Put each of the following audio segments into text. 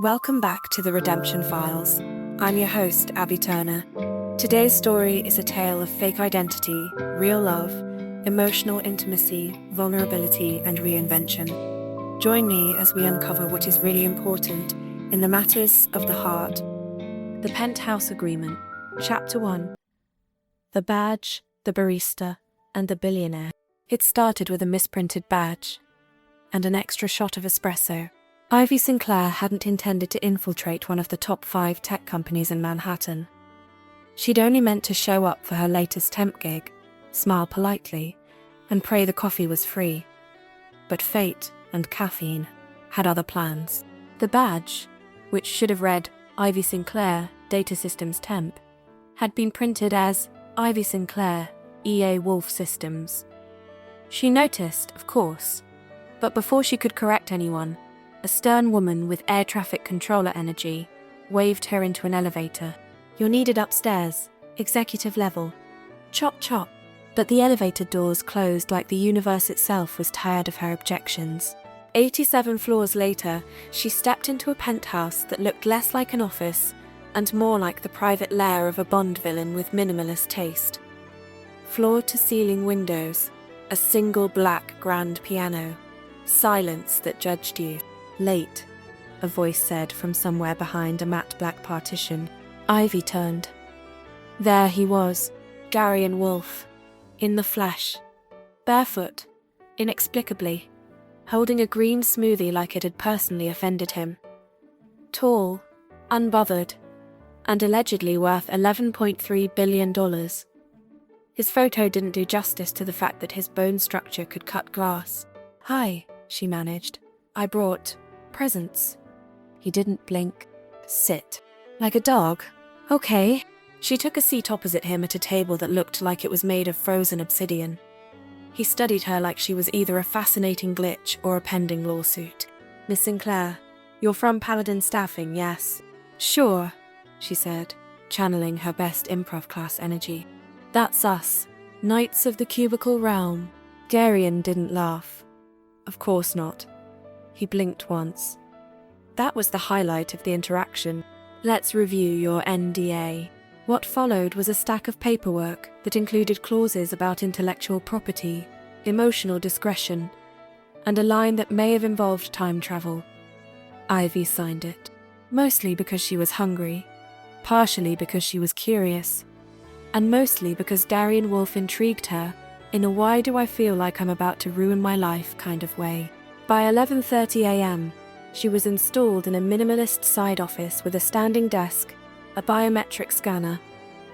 Welcome back to the Redemption Files. I'm your host, Abby Turner. Today's story is a tale of fake identity, real love, emotional intimacy, vulnerability, and reinvention. Join me as we uncover what is really important in the matters of the heart. The Penthouse Agreement, Chapter 1. The Badge, the Barista, and the Billionaire. It started with a misprinted badge and an extra shot of espresso. Ivy Sinclair hadn't intended to infiltrate one of the top 5 tech companies in Manhattan. She'd only meant to show up for her latest temp gig, smile politely, and pray the coffee was free. But fate and caffeine had other plans. The badge, which should have read Ivy Sinclair, Data Systems Temp, had been printed as Ivy Sinclair, EA Wolfe Systems. She noticed, of course, but before she could correct anyone, a stern woman with air traffic controller energy waved her into an elevator. "You're needed upstairs, executive level." Chop chop. But the elevator doors closed like the universe itself was tired of her objections. 87 floors later, she stepped into a penthouse that looked less like an office and more like the private lair of a Bond villain with minimalist taste. Floor-to-ceiling windows, a single black grand piano, silence that judged you. "Late," a voice said from somewhere behind a matte black partition. Ivy turned. There he was, Darian Wolfe, in the flesh, barefoot, inexplicably, holding a green smoothie like it had personally offended him. Tall, unbothered, and allegedly worth $11.3 billion. His photo didn't do justice to the fact that his bone structure could cut glass. "Hi," she managed. "I brought presents." He didn't blink. "Sit." "Like a dog?" "Okay." She took a seat opposite him at a table that looked like it was made of frozen obsidian. He studied her like she was either a fascinating glitch or a pending lawsuit. "Miss Sinclair, you're from Paladin Staffing, yes?" "Sure," she said, channeling her best improv class energy. "That's us, Knights of the Cubicle Realm." Darian didn't laugh. Of course not. He blinked once. That was the highlight of the interaction. "Let's review your NDA." What followed was a stack of paperwork that included clauses about intellectual property, emotional discretion, and a line that may have involved time travel. Ivy signed it, mostly because she was hungry, partially because she was curious, and mostly because Darian Wolfe intrigued her in a "why do I feel like I'm about to ruin my life" kind of way. By 11:30 a.m., she was installed in a minimalist side office with a standing desk, a biometric scanner,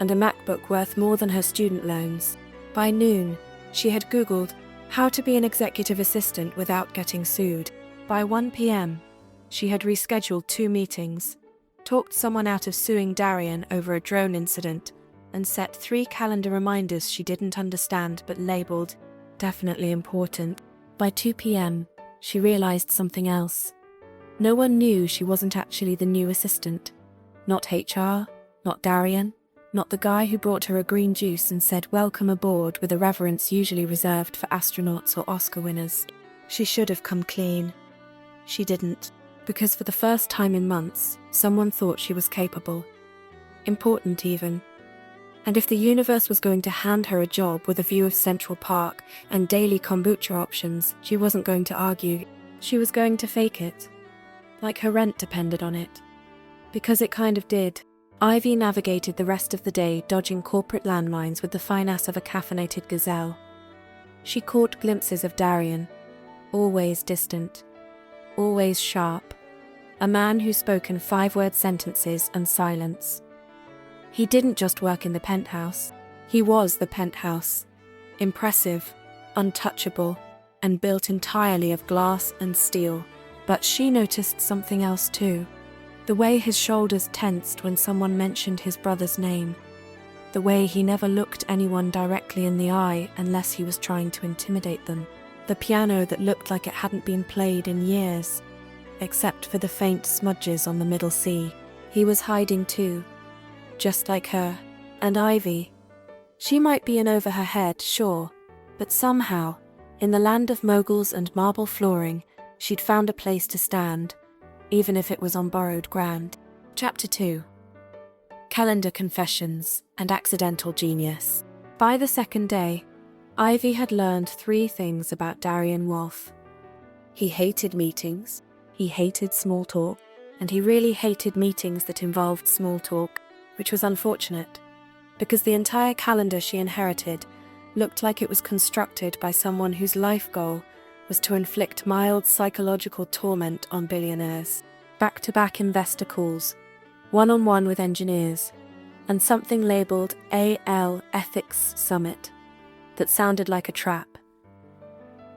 and a MacBook worth more than her student loans. By noon, she had Googled how to be an executive assistant without getting sued. By 1 p.m., she had rescheduled 2 meetings, talked someone out of suing Darian over a drone incident, and set 3 calendar reminders she didn't understand but labeled definitely important. By 2 p.m., she realized something else. No one knew she wasn't actually the new assistant. Not HR, not Darian, not the guy who brought her a green juice and said "welcome aboard" with a reverence usually reserved for astronauts or Oscar winners. She should have come clean. She didn't, because for the first time in months, someone thought she was capable. Important even. And if the universe was going to hand her a job with a view of Central Park and daily kombucha options, she wasn't going to argue. She was going to fake it. Like her rent depended on it. Because it kind of did. Ivy navigated the rest of the day dodging corporate landmines with the finesse of a caffeinated gazelle. She caught glimpses of Darian, always distant, always sharp, a man who spoke in 5-word sentences and silence. He didn't just work in the penthouse. He was the penthouse. Impressive, untouchable, and built entirely of glass and steel. But she noticed something else too. The way his shoulders tensed when someone mentioned his brother's name. The way he never looked anyone directly in the eye unless he was trying to intimidate them. The piano that looked like it hadn't been played in years, except for the faint smudges on the middle C. He was hiding too. Just like her, and Ivy. She might be in over her head, sure, but somehow, in the land of moguls and marble flooring, she'd found a place to stand, even if it was on borrowed ground. Chapter 2. Calendar Confessions and Accidental Genius. By the second day, Ivy had learned 3 things about Darian Wolfe. He hated meetings, he hated small talk, and he really hated meetings that involved small talk, which was unfortunate, because the entire calendar she inherited looked like it was constructed by someone whose life goal was to inflict mild psychological torment on billionaires. Back-to-back investor calls, one-on-one with engineers, and something labelled AL Ethics Summit that sounded like a trap.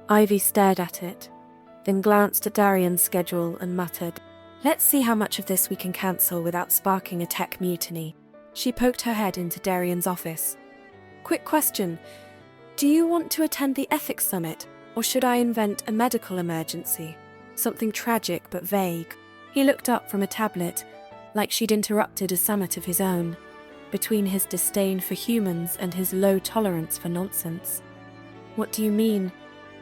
Ivy stared at it, then glanced at Darian's schedule and muttered, "Let's see how much of this we can cancel without sparking a tech mutiny." She poked her head into Darian's office. "Quick question. Do you want to attend the Ethics Summit, or should I invent a medical emergency? Something tragic but vague." He looked up from a tablet, like she'd interrupted a summit of his own, between his disdain for humans and his low tolerance for nonsense. "What do you mean,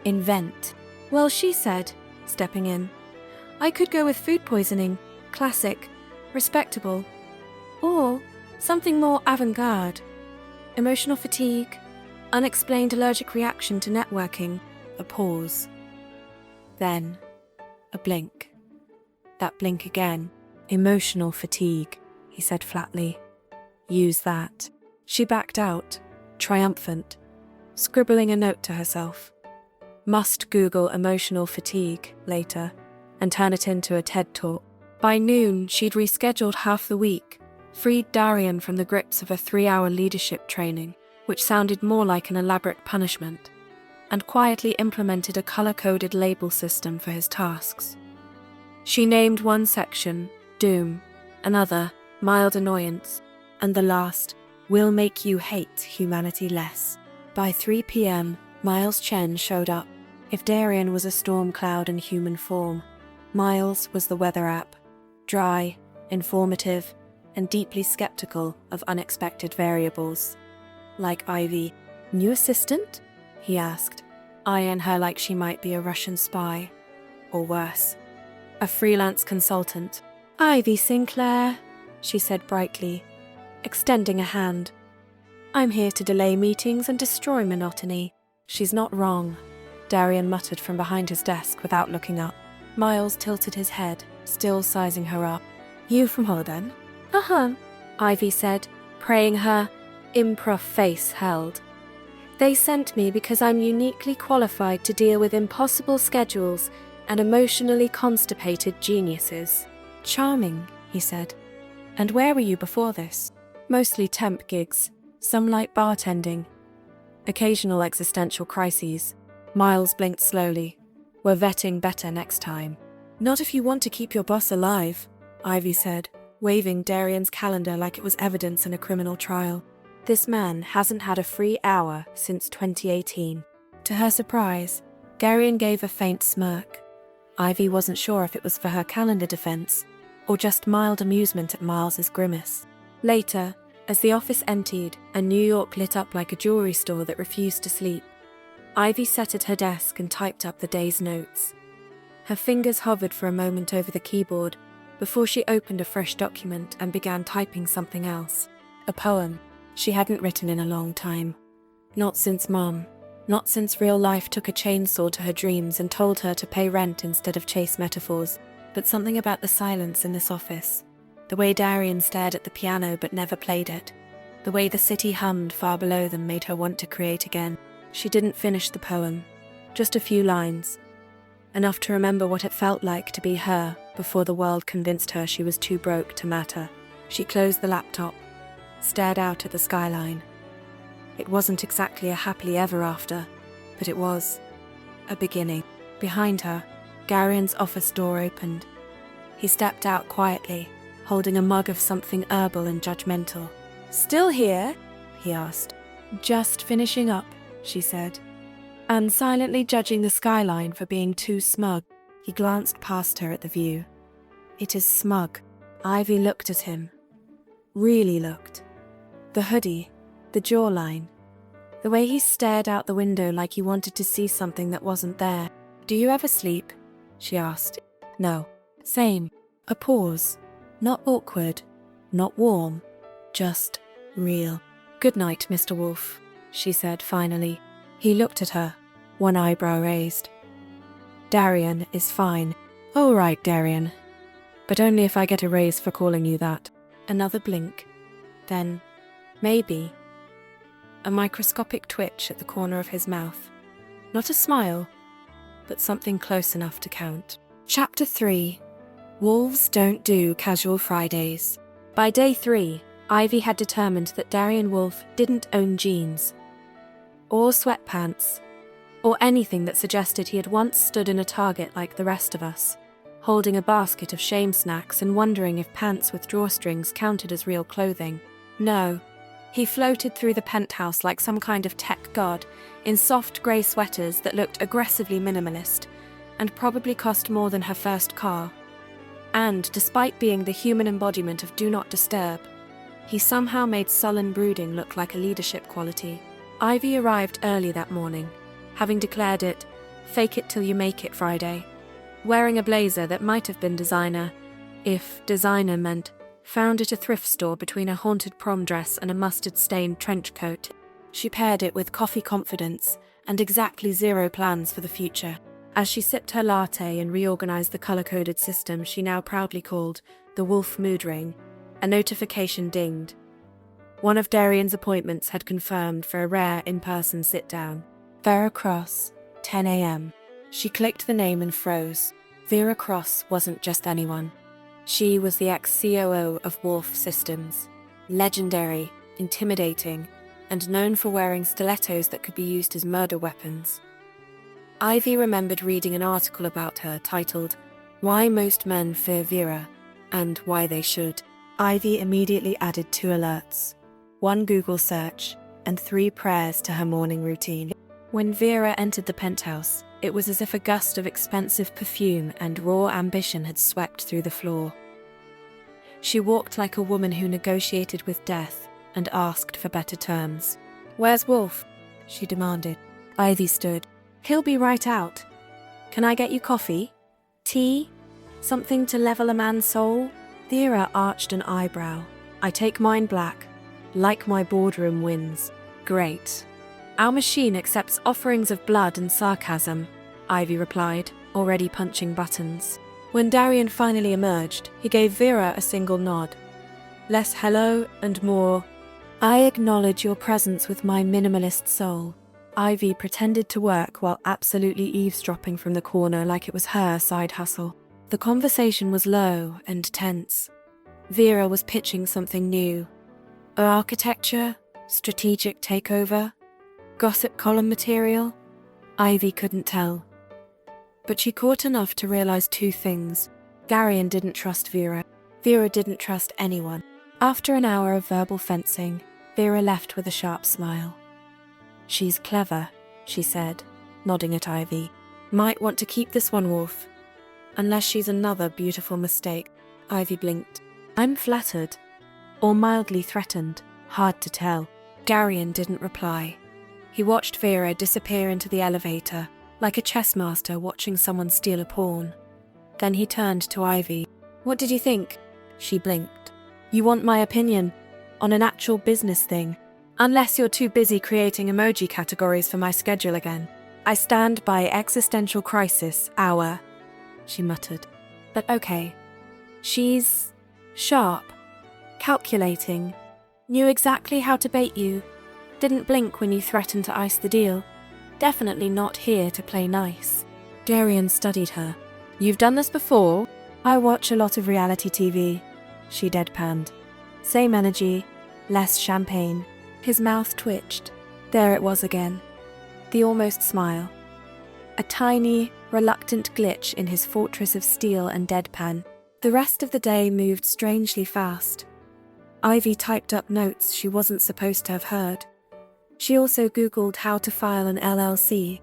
invent?" "Well," she said, stepping in, "I could go with food poisoning, classic, respectable, or something more avant-garde. Emotional fatigue, unexplained allergic reaction to networking." A pause. Then, a blink. That blink again. "Emotional fatigue," he said flatly. "Use that." She backed out, triumphant, scribbling a note to herself. Must Google emotional fatigue later and turn it into a TED talk. By noon, she'd rescheduled half the week, freed Darian from the grips of a 3-hour leadership training, which sounded more like an elaborate punishment, and quietly implemented a color-coded label system for his tasks. She named one section Doom, another Mild Annoyance, and the last Will Make You Hate Humanity Less. By 3 p.m., Miles Chen showed up. If Darian was a storm cloud in human form, Miles was the weather app, dry, informative, and deeply skeptical of unexpected variables. Like Ivy. "New assistant?" he asked, eyeing her like she might be a Russian spy. Or worse, a freelance consultant. "Ivy Sinclair," she said brightly, extending a hand. "I'm here to delay meetings and destroy monotony." "She's not wrong," Darian muttered from behind his desk without looking up. Miles tilted his head, still sizing her up. "You from Holoden?" "Uh-huh," Ivy said, praying her improv face held. "They sent me because I'm uniquely qualified to deal with impossible schedules and emotionally constipated geniuses." "Charming," he said. "And where were you before this?" "Mostly temp gigs, some light bartending. Occasional existential crises." Miles blinked slowly. "We're vetting better next time." "Not if you want to keep your boss alive," Ivy said, waving Darian's calendar like it was evidence in a criminal trial. "This man hasn't had a free hour since 2018. To her surprise, Darian gave a faint smirk. Ivy wasn't sure if it was for her calendar defense or just mild amusement at Miles's grimace. Later, as the office emptied and New York lit up like a jewelry store that refused to sleep, Ivy sat at her desk and typed up the day's notes. Her fingers hovered for a moment over the keyboard before she opened a fresh document and began typing something else. A poem she hadn't written in a long time. Not since Mom. Not since real life took a chainsaw to her dreams and told her to pay rent instead of chase metaphors, but something about the silence in this office. The way Darian stared at the piano but never played it. The way the city hummed far below them made her want to create again. She didn't finish the poem. Just a few lines. Enough to remember what it felt like to be her before the world convinced her she was too broke to matter. She closed the laptop, stared out at the skyline. It wasn't exactly a happily ever after, but it was a beginning. Behind her, Darian's office door opened. He stepped out quietly, holding a mug of something herbal and judgmental. "Still here?" he asked. "Just finishing up," she said, and silently judging the skyline for being too smug. He glanced past her at the view. "It is smug." Ivy looked at him. Really looked. The hoodie, the jawline, the way he stared out the window like he wanted to see something that wasn't there. "Do you ever sleep?" she asked. "No." "Same." A pause. Not awkward, not warm, just real. "Good night, Mr. Wolfe," she said finally. He looked at her, one eyebrow raised. "Darian is fine." "All right, Darian. But only if I get a raise for calling you that." Another blink. Then, maybe. A microscopic twitch at the corner of his mouth. Not a smile, but something close enough to count. Chapter 3. Wolves don't do casual Fridays. By day 3, Ivy had determined that Darian Wolfe didn't own jeans, or sweatpants, or anything that suggested he had once stood in a Target like the rest of us, holding a basket of shame snacks and wondering if pants with drawstrings counted as real clothing. No, he floated through the penthouse like some kind of tech god, in soft grey sweaters that looked aggressively minimalist, and probably cost more than her first car. And, despite being the human embodiment of do not disturb, he somehow made sullen brooding look like a leadership quality. Ivy arrived early that morning, having declared it fake it till you make it Friday, wearing a blazer that might have been designer, if designer meant found at a thrift store between a haunted prom dress and a mustard-stained trench coat. She paired it with coffee confidence and exactly zero plans for the future. As she sipped her latte and reorganized the color-coded system she now proudly called the Wolfe Mood Ring, a notification dinged. One of Darian's appointments had confirmed for a rare in-person sit-down. Vera Cross, 10 a.m. She clicked the name and froze. Vera Cross wasn't just anyone. She was the ex-COO of Wolfe Systems. Legendary, intimidating, and known for wearing stilettos that could be used as murder weapons. Ivy remembered reading an article about her titled, "Why Most Men Fear Vera, and Why They Should." Ivy immediately added 2 alerts, 1 Google search, and 3 prayers to her morning routine. When Vera entered the penthouse, it was as if a gust of expensive perfume and raw ambition had swept through the floor. She walked like a woman who negotiated with death and asked for better terms. "Where's Wolfe?" she demanded. Ivy stood. "He'll be right out. Can I get you coffee? Tea? Something to level a man's soul?" Vera arched an eyebrow. "I take mine black, like my boardroom wins." "Great. Our machine accepts offerings of blood and sarcasm," Ivy replied, already punching buttons. When Darian finally emerged, he gave Vera a single nod. Less hello and more, "I acknowledge your presence with my minimalist soul." Ivy pretended to work while absolutely eavesdropping from the corner like it was her side hustle. The conversation was low and tense. Vera was pitching something new. Architecture? Strategic takeover? Gossip column material? Ivy couldn't tell. But she caught enough to realize 2 things. Darian didn't trust Vera. Vera didn't trust anyone. After an hour of verbal fencing, Vera left with a sharp smile. "She's clever," she said, nodding at Ivy. "Might want to keep this one, Wolfe. Unless she's another beautiful mistake." Ivy blinked. "I'm flattered. Or mildly threatened. Hard to tell." Darian didn't reply. He watched Vera disappear into the elevator, like a chess master watching someone steal a pawn. Then he turned to Ivy. "What did you think?" She blinked. "You want my opinion? On an actual business thing? Unless you're too busy creating emoji categories for my schedule again. I stand by existential crisis hour," she muttered. "But okay. She's sharp, calculating, knew exactly how to bait you, didn't blink when you threatened to ice the deal. Definitely not here to play nice." Darian studied her. "You've done this before?" "I watch a lot of reality TV," she deadpanned. "Same energy, less champagne." His mouth twitched. There it was again. The almost smile. A tiny, reluctant glitch in his fortress of steel and deadpan. The rest of the day moved strangely fast. Ivy typed up notes she wasn't supposed to have heard. She also Googled how to file an LLC,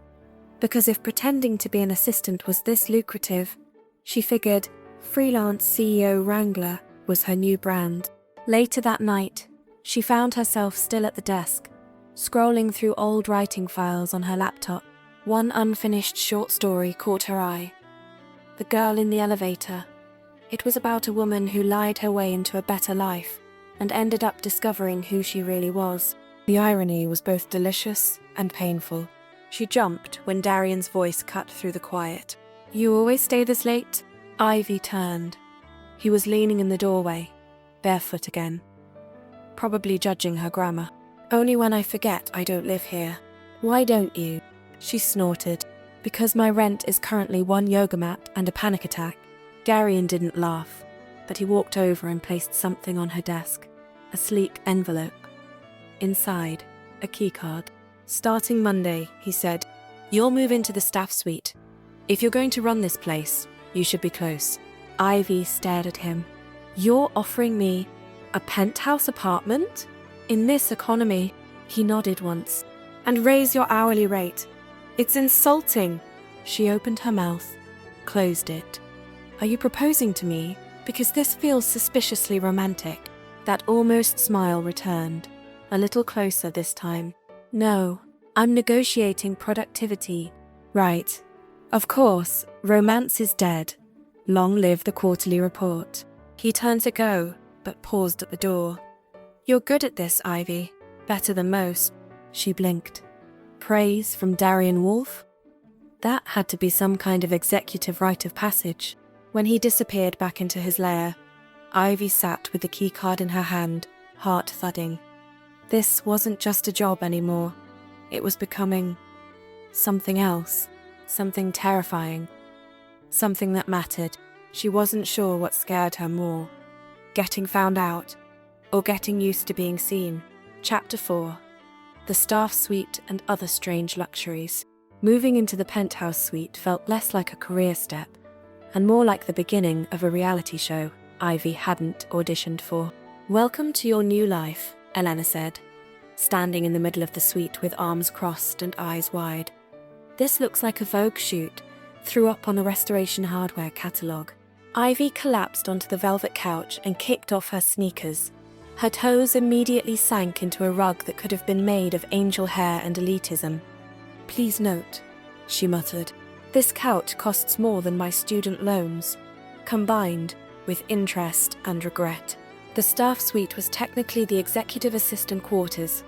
because if pretending to be an assistant was this lucrative, she figured freelance CEO Wrangler was her new brand. Later that night, she found herself still at the desk, scrolling through old writing files on her laptop. One unfinished short story caught her eye. The Girl in the Elevator. It was about a woman who lied her way into a better life and ended up discovering who she really was. The irony was both delicious and painful. She jumped when Darian's voice cut through the quiet. "You always stay this late?" Ivy turned. He was leaning in the doorway, barefoot again, probably judging her grammar. "Only when I forget I don't live here." "Why don't you?" She snorted. "Because my rent is currently 1 yoga mat and a panic attack." Darian didn't laugh, but he walked over and placed something on her desk, a sleek envelope. Inside, a keycard. "Starting Monday," he said, "you'll move into the staff suite. If you're going to run this place, you should be close." Ivy stared at him. "You're offering me a penthouse apartment? In this economy?" He nodded once. "And raise your hourly rate. It's insulting." She opened her mouth, closed it. "Are you proposing to me? Because this feels suspiciously romantic." That almost smile returned, a little closer this time. "No, I'm negotiating productivity." "Right. Of course, romance is dead. Long live the quarterly report." He turned to go, but paused at the door. "You're good at this, Ivy. Better than most." She blinked. Praise from Darian Wolfe? That had to be some kind of executive rite of passage. When he disappeared back into his lair, Ivy sat with the keycard in her hand, heart thudding. This wasn't just a job anymore. It was becoming something else, something terrifying, something that mattered. She wasn't sure what scared her more, getting found out or getting used to being seen. Chapter 4. The Staff Suite and Other Strange Luxuries. Moving into the penthouse suite felt less like a career step and more like the beginning of a reality show Ivy hadn't auditioned for. "Welcome to your new life," Elena said, standing in the middle of the suite with arms crossed and eyes wide. "This looks like a Vogue shoot, threw up on a Restoration Hardware catalogue." Ivy collapsed onto the velvet couch and kicked off her sneakers. Her toes immediately sank into a rug that could have been made of angel hair and elitism. "Please note," she muttered, "this couch costs more than my student loans, combined with interest and regret." The staff suite was technically the executive assistant quarters,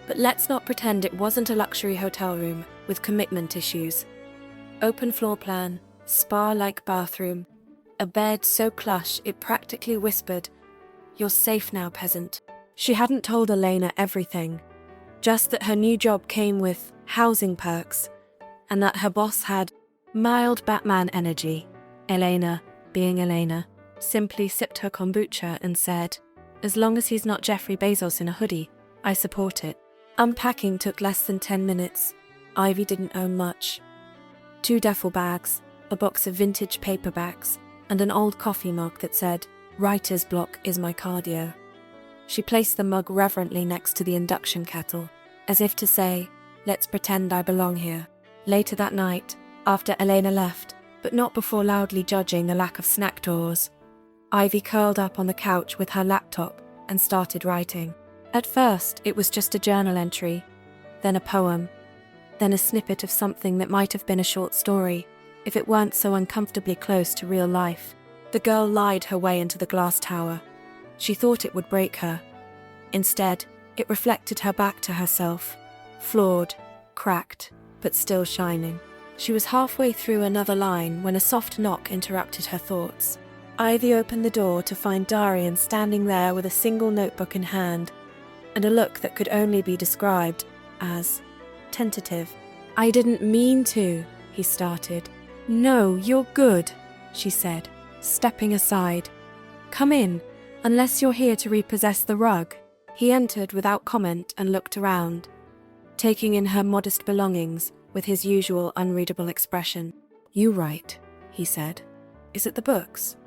but let's not pretend it wasn't a luxury hotel room with commitment issues. Open floor plan, spa-like bathroom, a bed so plush it practically whispered, "You're safe now, peasant." She hadn't told Elena everything, just that her new job came with housing perks, and that her boss had mild Batman energy. Elena, being Elena, simply sipped her kombucha and said, "As long as he's not Jeffrey Bezos in a hoodie, I support it." Unpacking took less than 10 minutes. Ivy didn't own much. 2 duffel bags, a box of vintage paperbacks, and an old coffee mug that said, "Writer's block is my cardio." She placed the mug reverently next to the induction kettle, as if to say, "Let's pretend I belong here." Later that night, after Elena left, but not before loudly judging the lack of snack drawers, Ivy curled up on the couch with her laptop and started writing. At first, it was just a journal entry, then a poem, then a snippet of something that might have been a short story, if it weren't so uncomfortably close to real life. The girl lied her way into the glass tower. She thought it would break her. Instead, it reflected her back to herself, flawed, cracked, but still shining. She was halfway through another line when a soft knock interrupted her thoughts. Ivy opened the door to find Darian standing there with a single notebook in hand, and a look that could only be described as tentative. "I didn't mean to," he started. "No, you're good," she said, stepping aside. "Come in, unless you're here to repossess the rug." He entered without comment and looked around, taking in her modest belongings with his usual unreadable expression. "You write," he said. "Is it the books?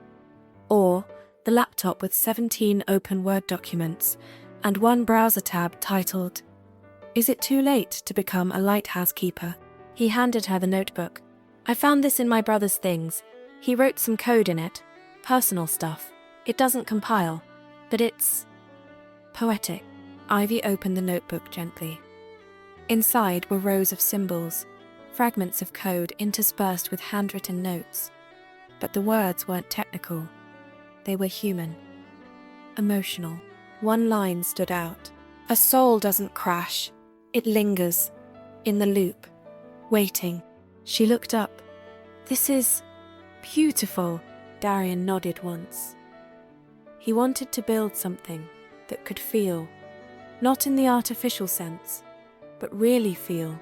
Or the laptop with 17 open Word documents and 1 browser tab titled, 'Is it too late to become a lighthouse keeper?'" He handed her the notebook. "I found this in my brother's things. He wrote some code in it, personal stuff. It doesn't compile, but it's poetic." Ivy opened the notebook gently. Inside were rows of symbols, fragments of code interspersed with handwritten notes. But the words weren't technical, They were human, emotional. One line stood out. A soul doesn't crash. It lingers, in the loop, waiting. She looked up. This is beautiful. Darian nodded once. He wanted to build something that could feel, not in the artificial sense, but really feel.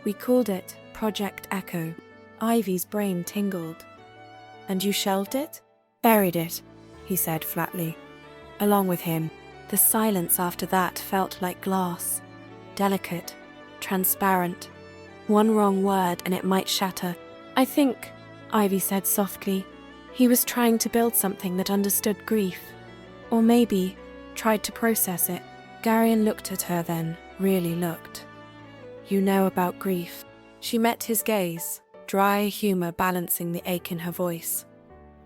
We called it Project Echo. Ivy's brain tingled. And you shelved it? Buried it, he said flatly. Along with him, the silence after that felt like glass. Delicate, transparent. One wrong word and it might shatter. I think, Ivy said softly, he was trying to build something that understood grief. Or maybe tried to process it. Darian looked at her then, really looked. You know about grief. She met his gaze, dry humor balancing the ache in her voice.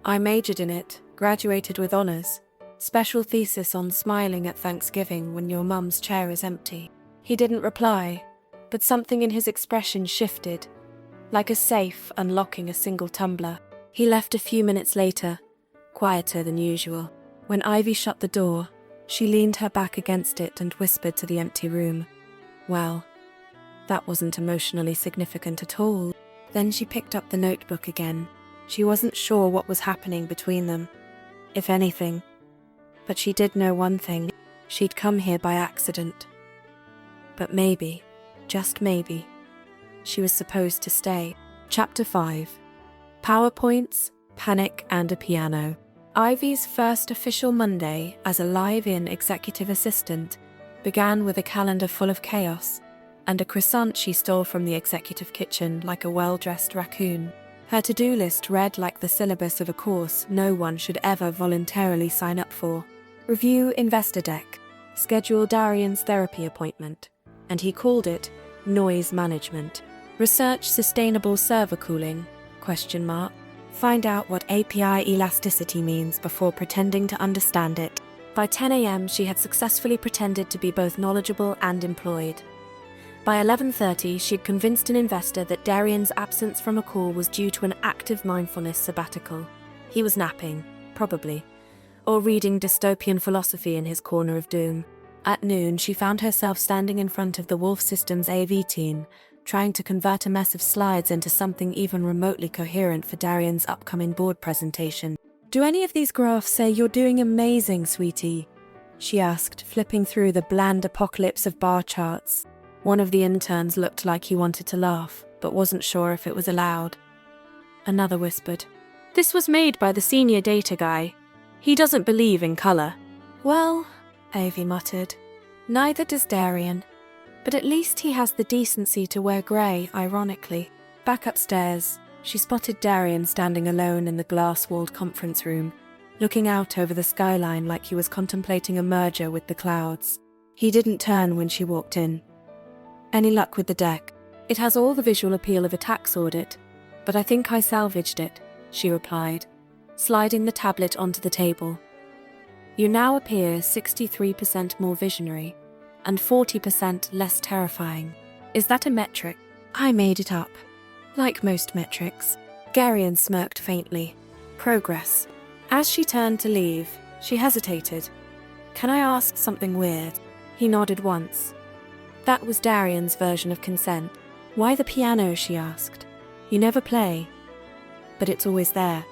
I majored in it, graduated with honors. Special thesis on smiling at Thanksgiving when your mum's chair is empty. He didn't reply, but something in his expression shifted, like a safe unlocking a single tumbler. He left a few minutes later, quieter than usual. When Ivy shut the door, she leaned her back against it and whispered to the empty room. Well, that wasn't emotionally significant at all. Then she picked up the notebook again. She wasn't sure what was happening between them, if anything. But she did know one thing. She'd come here by accident. But maybe, just maybe, she was supposed to stay. Chapter 5. PowerPoints, Panic and a Piano. Ivy's first official Monday as a live-in executive assistant began with a calendar full of chaos and a croissant she stole from the executive kitchen like a well-dressed raccoon. Her to-do list read like the syllabus of a course no one should ever voluntarily sign up for. Review investor deck, schedule Darian's therapy appointment, and he called it noise management. Research sustainable server cooling, ? Find out what API elasticity means before pretending to understand it. By 10 a.m. she had successfully pretended to be both knowledgeable and employed. By 11:30 she'd convinced an investor that Darian's absence from a call was due to an active mindfulness sabbatical. He was napping, probably, or reading dystopian philosophy in his corner of doom. At noon she found herself standing in front of the Wolfe Systems AV team, trying to convert a mess of slides into something even remotely coherent for Darian's upcoming board presentation. Do any of these graphs say you're doing amazing, sweetie? She asked, flipping through the bland apocalypse of bar charts. One of the interns looked like he wanted to laugh, but wasn't sure if it was allowed. Another whispered, "This was made by the senior data guy. He doesn't believe in colour." Well, Ivy muttered, neither does Darian. But at least he has the decency to wear grey, ironically. Back upstairs, she spotted Darian standing alone in the glass-walled conference room, looking out over the skyline like he was contemplating a merger with the clouds. He didn't turn when she walked in. Any luck with the deck? It has all the visual appeal of a tax audit, but I think I salvaged it, she replied, sliding the tablet onto the table. You now appear 63% more visionary and 40% less terrifying. Is that a metric? I made it up. Like most metrics. Darian smirked faintly. Progress. As she turned to leave, she hesitated. Can I ask something weird? He nodded once. That was Darian's version of consent. Why the piano, she asked. You never play. But it's always there.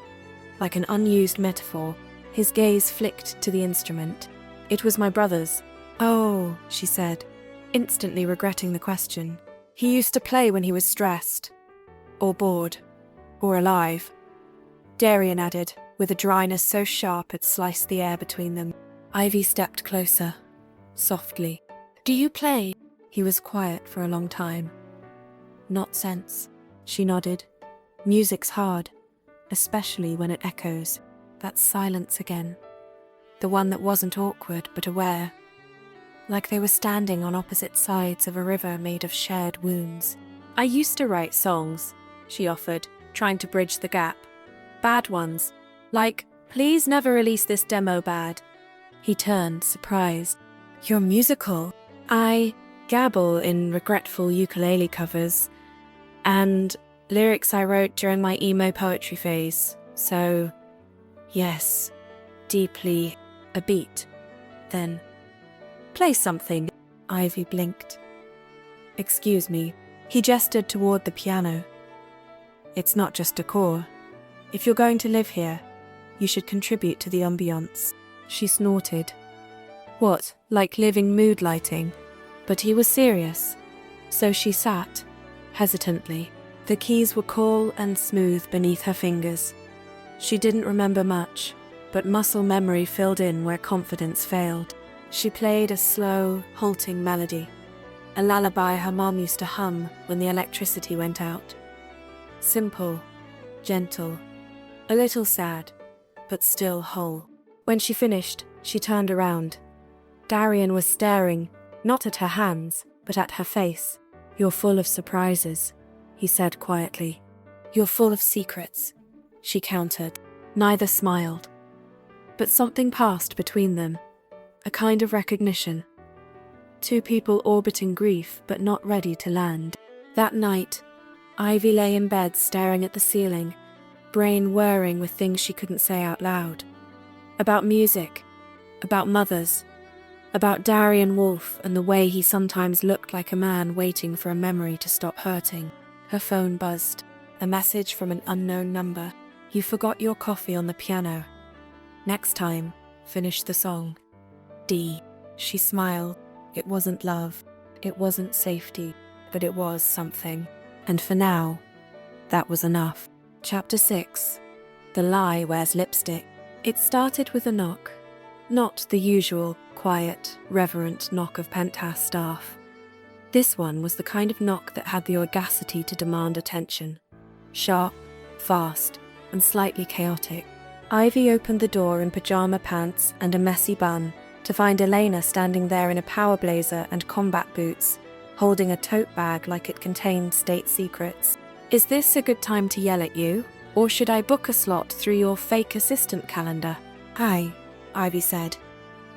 Like an unused metaphor. His gaze flicked to the instrument. It was my brother's. Oh, she said, instantly regretting the question. He used to play when he was stressed. Or bored. Or alive. Darian added, with a dryness so sharp it sliced the air between them. Ivy stepped closer. Softly. Do you play? He was quiet for a long time. Not sense, she nodded. Music's hard, especially when it echoes. That silence again. The one that wasn't awkward but aware. Like they were standing on opposite sides of a river made of shared wounds. I used to write songs, she offered, trying to bridge the gap. Bad ones. Like, please never release this demo bad. He turned, surprised. You're musical. I gabble in regretful ukulele covers, and lyrics I wrote during my emo poetry phase, so, yes. deeply, a beat. Then, play something. Ivy blinked. Excuse me. He gestured toward the piano. It's not just decor. If you're going to live here, you should contribute to the ambiance. She snorted. What, like living mood lighting? But he was serious. So she sat, hesitantly. The keys were cool and smooth beneath her fingers. She didn't remember much, but muscle memory filled in where confidence failed. She played a slow, halting melody, a lullaby her mom used to hum when the electricity went out. Simple, gentle, a little sad, but still whole. When she finished, she turned around. Darian was staring, not at her hands, but at her face. You're full of surprises, he said quietly. You're full of secrets, she countered. Neither smiled. But something passed between them, a kind of recognition. Two people orbiting grief but not ready to land. That night, Ivy lay in bed staring at the ceiling, brain whirring with things she couldn't say out loud. About music, about mothers, about Darian Wolfe and the way he sometimes looked like a man waiting for a memory to stop hurting. Her phone buzzed, a message from an unknown number. You forgot your coffee on the piano. Next time, finish the song. D. She smiled. It wasn't love, it wasn't safety, but it was something. And for now, that was enough. Chapter 6. The Lie Wears Lipstick. It started with a knock. Not the usual, quiet, reverent knock of Penthouse staff. This one was the kind of knock that had the audacity to demand attention. Sharp, fast, and slightly chaotic. Ivy opened the door in pajama pants and a messy bun to find Elena standing there in a power blazer and combat boots, holding a tote bag like it contained state secrets. Is this a good time to yell at you, or should I book a slot through your fake assistant calendar? Hi, Ivy said.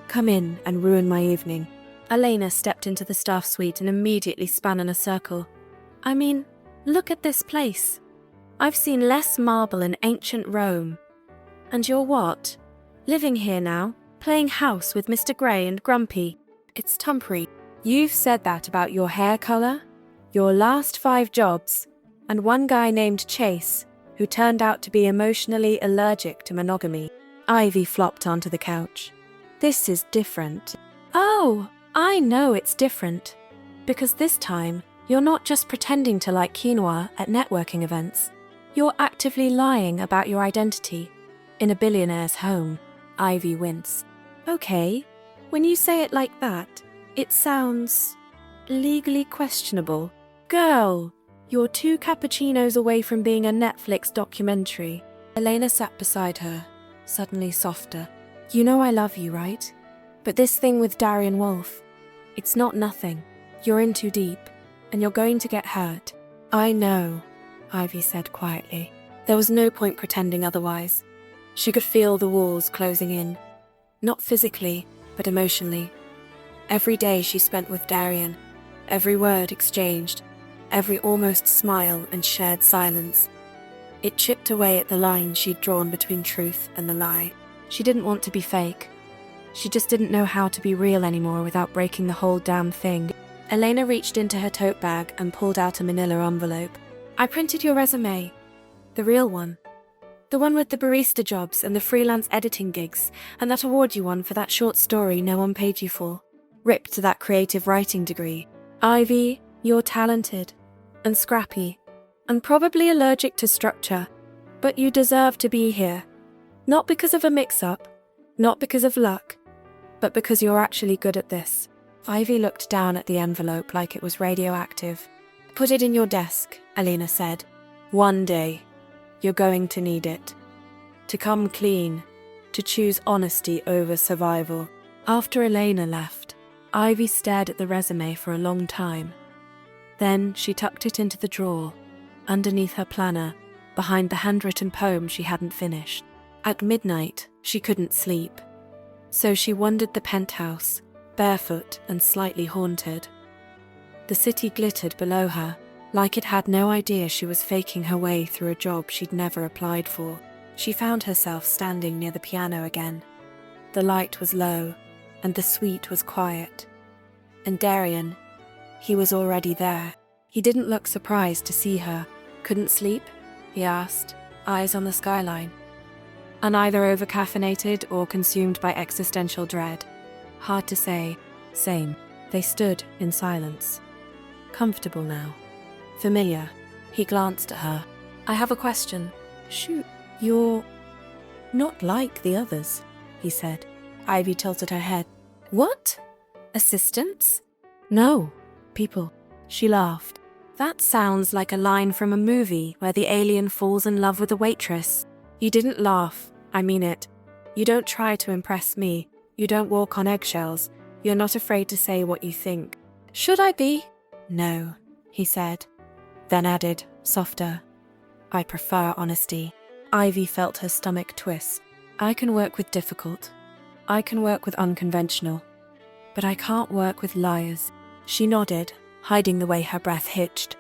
Come in and ruin my evening. Elena stepped into the staff suite and immediately spun in a circle. I mean, look at this place. I've seen less marble in ancient Rome. And you're what? Living here now, playing house with Mr. Grey and Grumpy. It's Tumpry. You've said that about your hair colour, your last 5 jobs, and one guy named Chase, who turned out to be emotionally allergic to monogamy. Ivy flopped onto the couch. This is different. Oh, I know it's different. Because this time, you're not just pretending to like quinoa at networking events. You're actively lying about your identity. In a billionaire's home. Ivy winced. Okay, when you say it like that, it sounds legally questionable. Girl, you're 2 cappuccinos away from being a Netflix documentary. Elena sat beside her, suddenly softer. You know I love you, right? But this thing with Darian Wolfe, it's not nothing. You're in too deep, and you're going to get hurt. I know, Ivy said quietly. There was no point pretending otherwise. She could feel the walls closing in. Not physically, but emotionally. Every day she spent with Darian, every word exchanged, every almost smile and shared silence. It chipped away at the line she'd drawn between truth and the lie. She didn't want to be fake. She just didn't know how to be real anymore without breaking the whole damn thing. Elena reached into her tote bag and pulled out a manila envelope. I printed your resume. The real one. The one with the barista jobs and the freelance editing gigs, and that award you won for that short story no one paid you for. Ripped to that creative writing degree. Ivy, you're talented, and scrappy, and probably allergic to structure, but you deserve to be here. Not because of a mix-up, not because of luck, but because you're actually good at this. Ivy looked down at the envelope like it was radioactive. Put it in your desk, Elena said. One day. You're going to need it. To come clean. To choose honesty over survival. After Elena left, Ivy stared at the resume for a long time. Then she tucked it into the drawer, underneath her planner, behind the handwritten poem she hadn't finished. At midnight, she couldn't sleep. So she wandered the penthouse, barefoot and slightly haunted. The city glittered below her, like it had no idea she was faking her way through a job she'd never applied for. She found herself standing near the piano again, The light was low, and the suite was quiet. And Darian, he was already there. He didn't look surprised to see her. Couldn't sleep? He asked, eyes on the skyline. And either over-caffeinated or consumed by existential dread. Hard to say. Same. They stood in silence. Comfortable now. Familiar. He glanced at her. I have a question. Shoot. You're not like the others, he said. Ivy tilted her head. What? Assistants? No. People. She laughed. That sounds like a line from a movie where the alien falls in love with a waitress. You didn't laugh. I mean it. You don't try to impress me. You don't walk on eggshells. You're not afraid to say what you think. Should I be? No, he said. Then added, softer. I prefer honesty. Ivy felt her stomach twist. I can work with difficult. I can work with unconventional. But I can't work with liars. She nodded, hiding the way her breath hitched.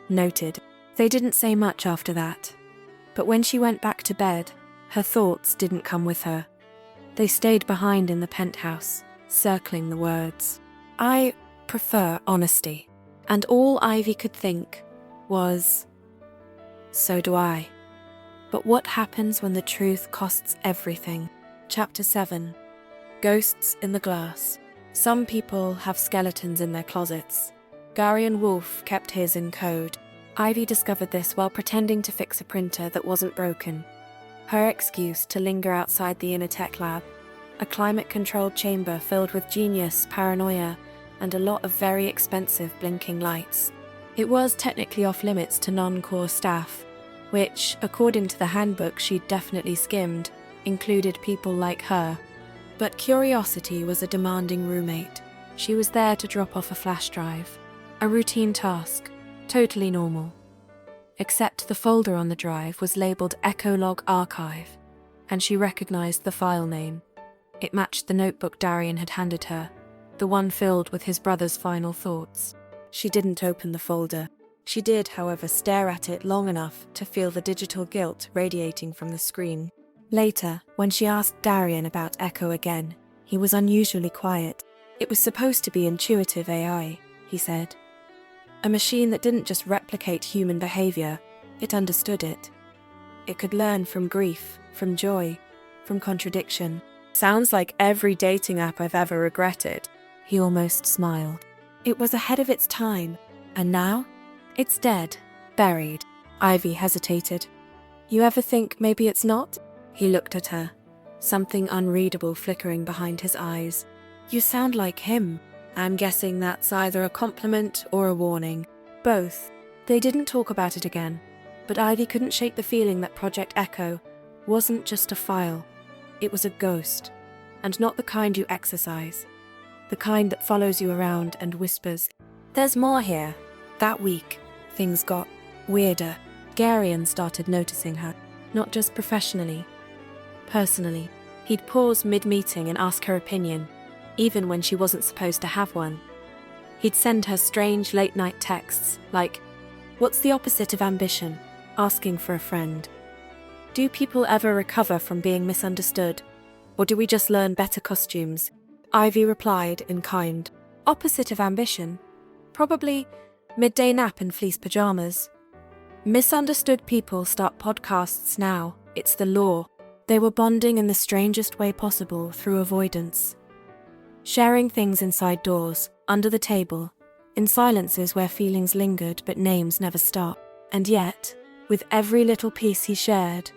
Noted. They didn't say much after that. But when she went back to bed, her thoughts didn't come with her. They stayed behind in the penthouse, circling the words. I prefer honesty. And all Ivy could think was, so do I. But what happens when the truth costs everything? Chapter 7. Ghosts in the Glass. Some people have skeletons in their closets. Darian Wolfe kept his in code. Ivy discovered this while pretending to fix a printer that wasn't broken. Her excuse to linger outside the inner tech lab, a climate-controlled chamber filled with genius, paranoia, and a lot of very expensive blinking lights. It was technically off-limits to non-core staff, which, according to the handbook she'd definitely skimmed, included people like her. But curiosity was a demanding roommate. She was there to drop off a flash drive. A routine task, totally normal. Except the folder on the drive was labelled Epilogue Archive, and she recognised the file name. It matched the notebook Darian had handed her, the one filled with his brother's final thoughts. She didn't open the folder. She did, however, stare at it long enough to feel the digital guilt radiating from the screen. Later, when she asked Darian about Echo again, he was unusually quiet. It was supposed to be intuitive AI, he said. A machine that didn't just replicate human behaviour, it understood it. It could learn from grief, from joy, from contradiction. Sounds like every dating app I've ever regretted. He almost smiled. It was ahead of its time, and now? It's dead, buried. Ivy hesitated. You ever think maybe it's not? He looked at her, something unreadable flickering behind his eyes. You sound like him. I'm guessing that's either a compliment or a warning. Both. They didn't talk about it again, but Ivy couldn't shake the feeling that Project Echo wasn't just a file. It was a ghost, and not the kind you exercise. The kind that follows you around and whispers, "There's more here." That week, things got weirder. Darian started noticing her, not just professionally, personally. He'd pause mid-meeting and ask her opinion, even when she wasn't supposed to have one. He'd send her strange late-night texts, like, "What's the opposite of ambition?" asking for a friend. Do people ever recover from being misunderstood? Or do we just learn better costumes? Ivy replied in kind. Opposite of ambition? Probably midday nap in fleece pajamas. Misunderstood people start podcasts now. It's the law. They were bonding in the strangest way possible through avoidance. Sharing things inside doors, under the table, in silences where feelings lingered but names never stopped. And yet, with every little piece he shared,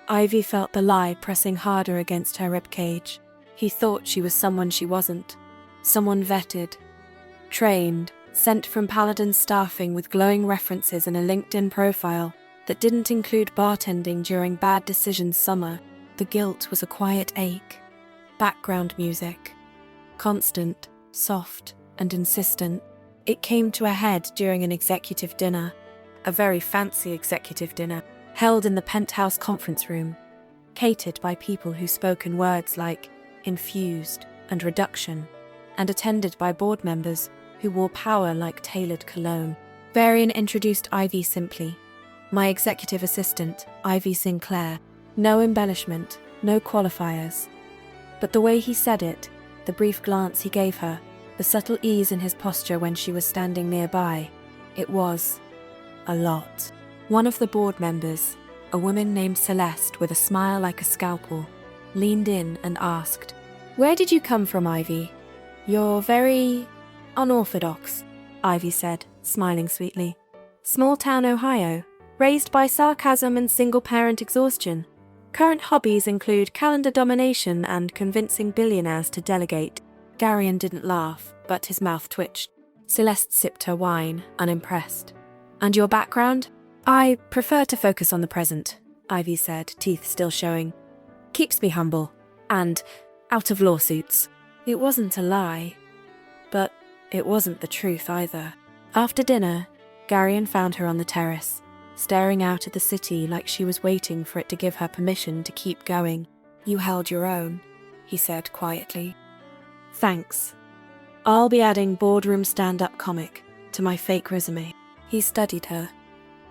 Ivy felt the lie pressing harder against her ribcage. He thought she was someone she wasn't. Someone vetted, trained, sent from Paladin staffing with glowing references and a LinkedIn profile that didn't include bartending during Bad Decisions summer. The guilt was a quiet ache. Background music. Constant, soft, and insistent. It came to a head during an executive dinner. A very fancy executive dinner, held in the Penthouse conference room, catered by people who spoke in words like infused and reduction, and attended by board members who wore power like tailored cologne. Darian introduced Ivy simply. My executive assistant, Ivy Sinclair. No embellishment, no qualifiers. But the way he said it, the brief glance he gave her, the subtle ease in his posture when she was standing nearby, it was a lot. One of the board members, a woman named Celeste with a smile like a scalpel, leaned in and asked, "Where did you come from, Ivy? You're very unorthodox," Ivy said, smiling sweetly. "Small town Ohio, raised by sarcasm and single-parent exhaustion. Current hobbies include calendar domination and convincing billionaires to delegate." Darian didn't laugh, but his mouth twitched. Celeste sipped her wine, unimpressed. "And your background?" "I prefer to focus on the present," Ivy said, teeth still showing. "Keeps me humble. And out of lawsuits." It wasn't a lie, but it wasn't the truth either. After dinner, Darian found her on the terrace, staring out at the city like she was waiting for it to give her permission to keep going. "You held your own," he said quietly. "Thanks. I'll be adding boardroom stand-up comic to my fake resume." He studied her.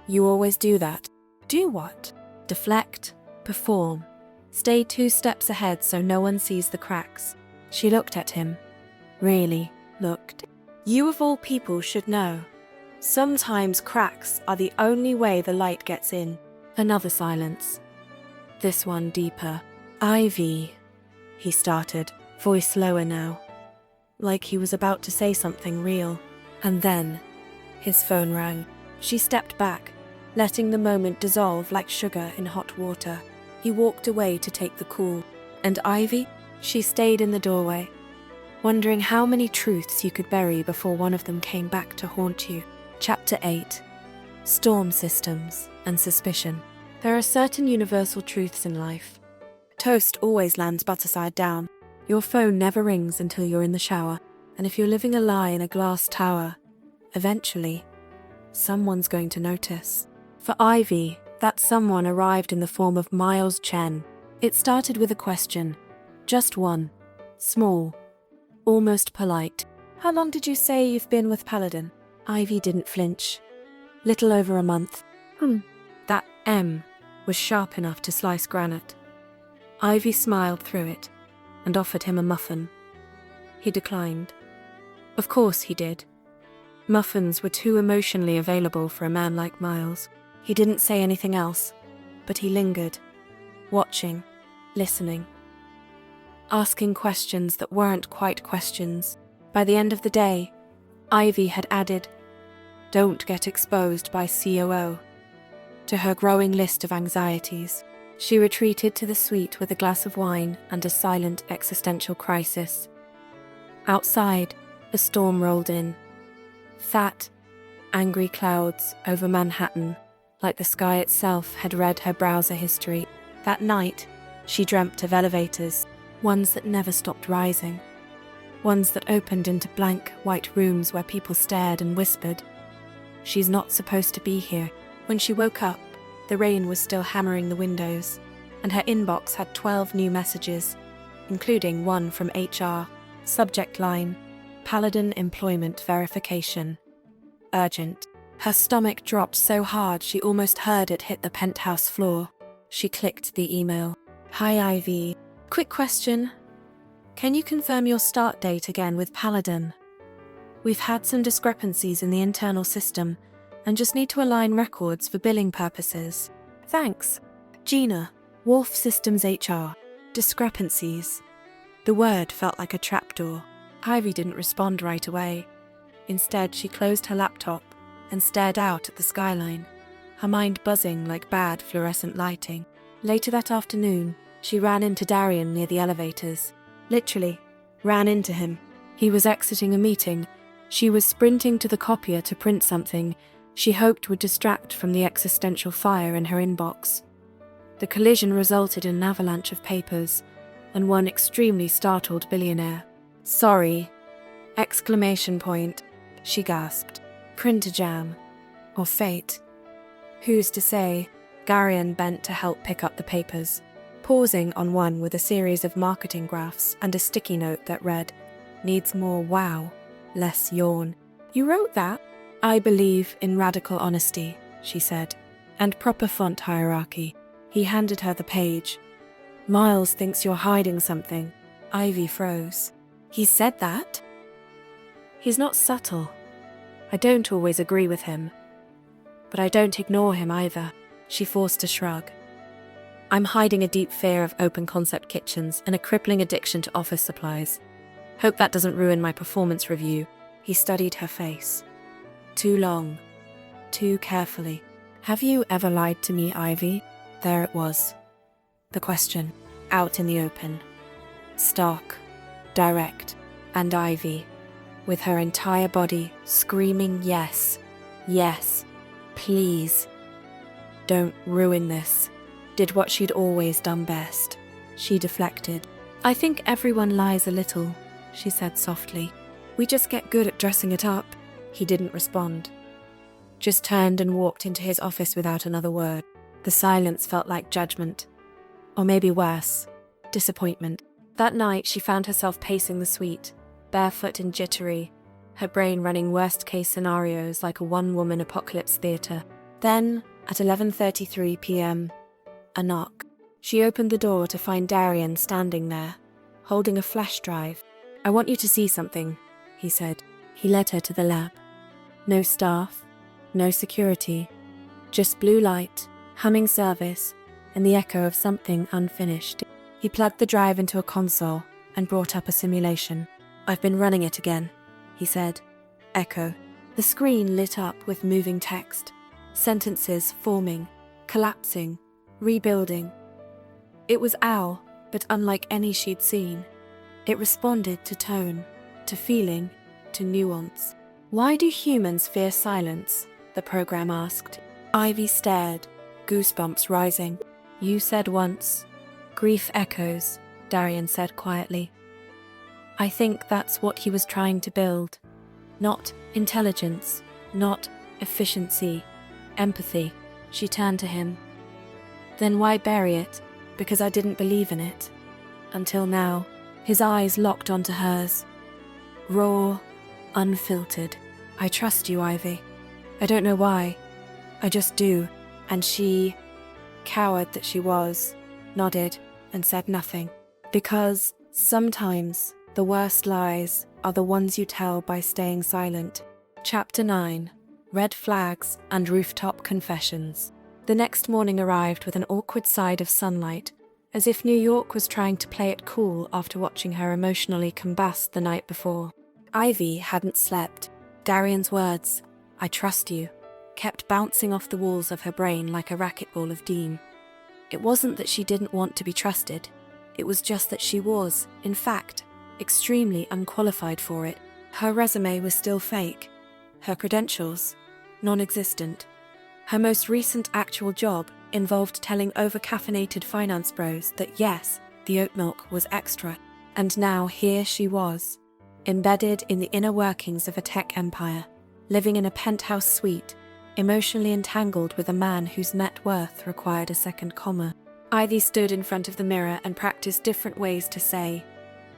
"You always do that." "Do what?" "Deflect, perform, stay 2 steps ahead so no one sees the cracks." She looked at him. Really looked. "You of all people should know. Sometimes cracks are the only way the light gets in." Another silence. This one deeper. "Ivy," he started, voice lower now, like he was about to say something real. And then his phone rang. She stepped back, letting the moment dissolve like sugar in hot water. He walked away to take the call. And Ivy? She stayed in the doorway, wondering how many truths you could bury before one of them came back to haunt you. Chapter 8. Storm Systems and Suspicion. There are certain universal truths in life. Toast always lands butter side down. Your phone never rings until you're in the shower. And if you're living a lie in a glass tower, eventually, someone's going to notice. For Ivy, that someone arrived in the form of Miles Chen. It started with a question. Just one. Small. Almost polite. "How long did you say you've been with Paladin?" Ivy didn't flinch. "Little over a month." That M was sharp enough to slice granite. Ivy smiled through it and offered him a muffin. He declined. Of course he did. Muffins were too emotionally available for a man like Miles. He didn't say anything else, but he lingered, watching, listening, asking questions that weren't quite questions. By the end of the day, Ivy had added, "Don't get exposed by COO," to her growing list of anxieties. She retreated to the suite with a glass of wine and a silent existential crisis. Outside, a storm rolled in. Fat, angry clouds over Manhattan, like the sky itself had read her browser history. That night, she dreamt of elevators, ones that never stopped rising, ones that opened into blank, white rooms where people stared and whispered, "She's not supposed to be here." When she woke up, the rain was still hammering the windows, and her inbox had 12 new messages, including one from HR. Subject line, "Paladin Employment Verification. Urgent." Her stomach dropped so hard she almost heard it hit the penthouse floor. She clicked the email. "Hi Ivy. Quick question. Can you confirm your start date again with Paladin? We've had some discrepancies in the internal system and just need to align records for billing purposes. Thanks. Gina, Wolfe Systems HR. Discrepancies." The word felt like a trapdoor. Ivy didn't respond right away. Instead, she closed her laptop and stared out at the skyline, her mind buzzing like bad fluorescent lighting. Later that afternoon, she ran into Darian near the elevators. Literally, ran into him. He was exiting a meeting. She was sprinting to the copier to print something she hoped would distract from the existential fire in her inbox. The collision resulted in an avalanche of papers, and one extremely startled billionaire. "Sorry!" Exclamation point. She gasped. Printer jam. Or fate. Who's to say? Darian bent to help pick up the papers, pausing on one with a series of marketing graphs and a sticky note that read, "Needs more wow, less yawn." "You wrote that?" "I believe in radical honesty," she said, "and proper font hierarchy." He handed her the page. "Miles thinks you're hiding something." Ivy froze. He said that? He's not subtle. I don't always agree with him. But I don't ignore him either. She forced a shrug. I'm hiding a deep fear of open-concept kitchens and a crippling addiction to office supplies. Hope that doesn't ruin my performance review. He studied her face. Too long. Too carefully. Have you ever lied to me, Ivy? There it was. The question, out in the open. Stark, direct, and Ivy, with her entire body screaming yes, yes, please. Don't ruin this. Did what she'd always done best. She deflected. I think everyone lies a little, she said softly. We just get good at dressing it up. He didn't respond. Just turned and walked into his office without another word. The silence felt like judgment. Or maybe worse, disappointment. That night she found herself pacing the suite, barefoot and jittery, her brain running worst-case scenarios like a one-woman apocalypse theatre. Then, at 11:33 p.m, a knock. She opened the door to find Darian standing there, holding a flash drive. I want you to see something, he said. He led her to the lab. No staff, no security, just blue light, humming service, and the echo of something unfinished. He plugged the drive into a console and brought up a simulation. I've been running it again, he said. Echo. The screen lit up with moving text, sentences forming, collapsing, rebuilding. It was Al, but unlike any she'd seen. It responded to tone, to feeling, to nuance. Why do humans fear silence? The program asked. Ivy stared, goosebumps rising. You said once. Grief echoes, Darian said quietly. I think that's what he was trying to build. Not intelligence, not efficiency, empathy. She turned to him. Then why bury it? Because I didn't believe in it. Until now. His eyes locked onto hers. Raw, unfiltered. I trust you, Ivy. I don't know why. I just do. And she, coward that she was, nodded and said nothing. Because sometimes the worst lies are the ones you tell by staying silent. Chapter 9. Red Flags and Rooftop Confessions. The next morning arrived with an awkward side of sunlight, as if New York was trying to play it cool after watching her emotionally combust the night before. Ivy hadn't slept. Darian's words, I trust you, kept bouncing off the walls of her brain like a racquetball of Dean. It wasn't that she didn't want to be trusted. It was just that she was, in fact, extremely unqualified for it. Her resume was still fake. Her credentials, non-existent. Her most recent actual job involved telling over-caffeinated finance bros that yes, the oat milk was extra. And now here she was, embedded in the inner workings of a tech empire, living in a penthouse suite, emotionally entangled with a man whose net worth required a second comma. Ivy stood in front of the mirror and practiced different ways to say,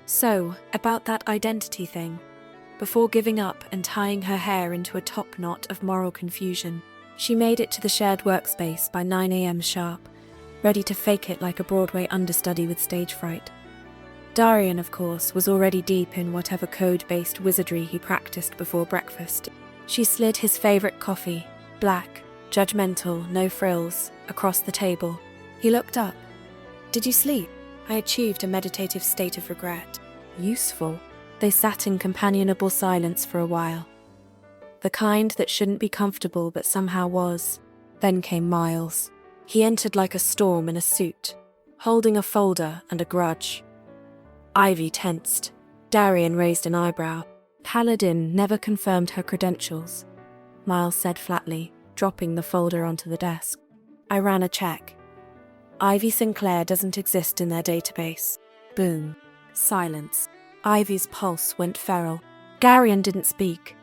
so, about that identity thing, before giving up and tying her hair into a top knot of moral confusion. She made it to the shared workspace by 9 a.m. sharp, ready to fake it like a Broadway understudy with stage fright. Darian, of course, was already deep in whatever code-based wizardry he practiced before breakfast. She slid his favourite coffee, black, judgmental, no frills, across the table. He looked up. Did you sleep? I achieved a meditative state of regret. Useful. They sat in companionable silence for a while. The kind that shouldn't be comfortable but somehow was. Then came Miles. He entered like a storm in a suit, holding a folder and a grudge. Ivy tensed. Darian raised an eyebrow. Paladin never confirmed her credentials, Miles said flatly, dropping the folder onto the desk. I ran a check. Ivy Sinclair doesn't exist in their database. Boom. Silence. Ivy's pulse went feral. Darian didn't speak.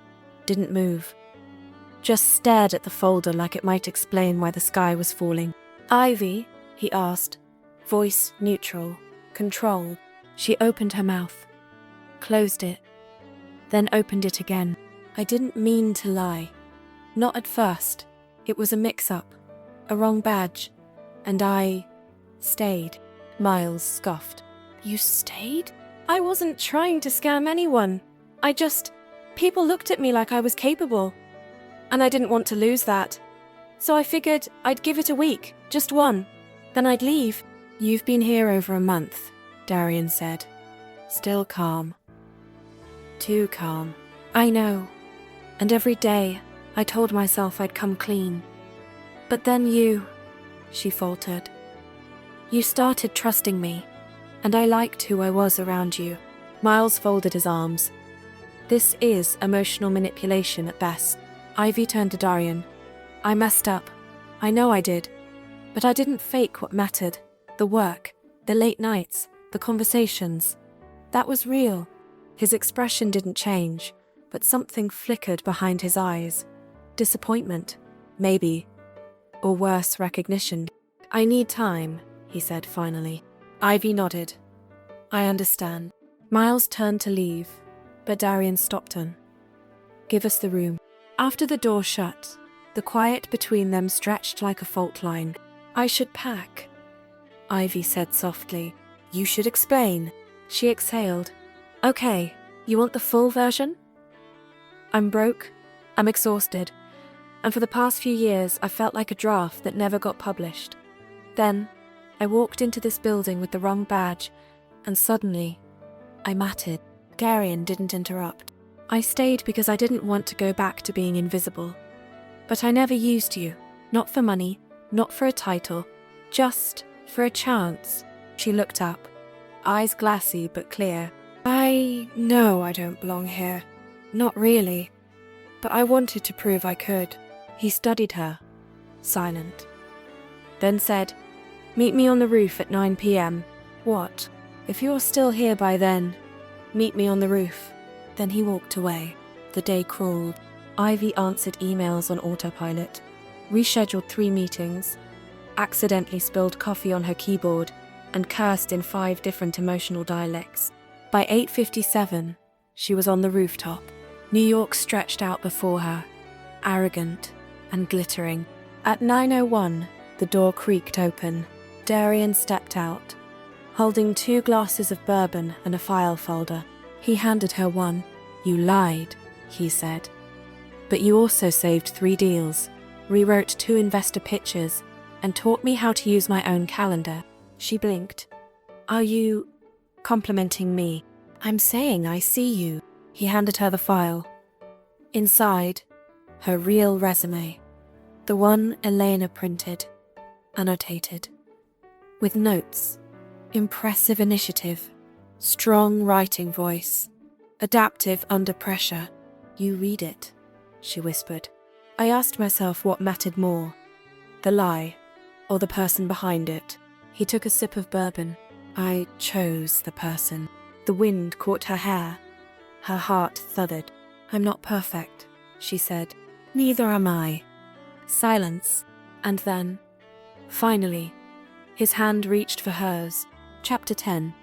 Didn't move. Just stared at the folder like it might explain why the sky was falling. Ivy, he asked, voice neutral, controlled. She opened her mouth, closed it, then opened it again. I didn't mean to lie. Not at first. It was a mix-up, a wrong badge, and I stayed. Miles scoffed. You stayed? I wasn't trying to scam anyone. People looked at me like I was capable. And I didn't want to lose that. So I figured I'd give it a week, just one. Then I'd leave. You've been here over a month, Darian said. Still calm. Too calm. I know. And every day, I told myself I'd come clean. But then she faltered. You started trusting me, and I liked who I was around you. Miles folded his arms. This is emotional manipulation at best. Ivy turned to Darian. I messed up. I know I did. But I didn't fake what mattered. The work, the late nights, the conversations. That was real. His expression didn't change, but something flickered behind his eyes. Disappointment, maybe. Or worse, recognition. I need time, he said finally. Ivy nodded. I understand. Miles turned to leave, but Darian stopped him. Give us the room. After the door shut, the quiet between them stretched like a fault line. I should pack, Ivy said softly. You should explain. She exhaled. Okay, you want the full version? I'm broke, I'm exhausted, and for the past few years I felt like a draft that never got published. Then, I walked into this building with the wrong badge, and suddenly, I mattered. Darian didn't interrupt. I stayed because I didn't want to go back to being invisible. But I never used you, not for money, not for a title, just for a chance. She looked up, eyes glassy but clear. I know I don't belong here. Not really. But I wanted to prove I could. He studied her, silent. Then said, meet me on the roof at 9 p.m. What? If you're still here by then, meet me on the roof. Then he walked away. The day crawled. Ivy answered emails on autopilot, rescheduled 3 meetings, accidentally spilled coffee on her keyboard, and cursed in 5 different emotional dialects. By 8:57, she was on the rooftop. New York stretched out before her, arrogant and glittering. At 9:01, the door creaked open. Darian stepped out, holding 2 glasses of bourbon and a file folder. He handed her one. You lied, he said. But you also saved 3 deals, rewrote 2 investor pitches, and taught me how to use my own calendar. She blinked. Are you complimenting me? I'm saying I see you. He handed her the file. Inside, her real resume. The one Elena printed, annotated. With notes, impressive initiative, strong writing voice, adaptive under pressure. You read it, she whispered. I asked myself what mattered more, the lie or the person behind it. He took a sip of bourbon. I chose the person. The wind caught her hair. Her heart thudded. I'm not perfect, she said. Neither am I. Silence. And then, finally, his hand reached for hers. Chapter 10.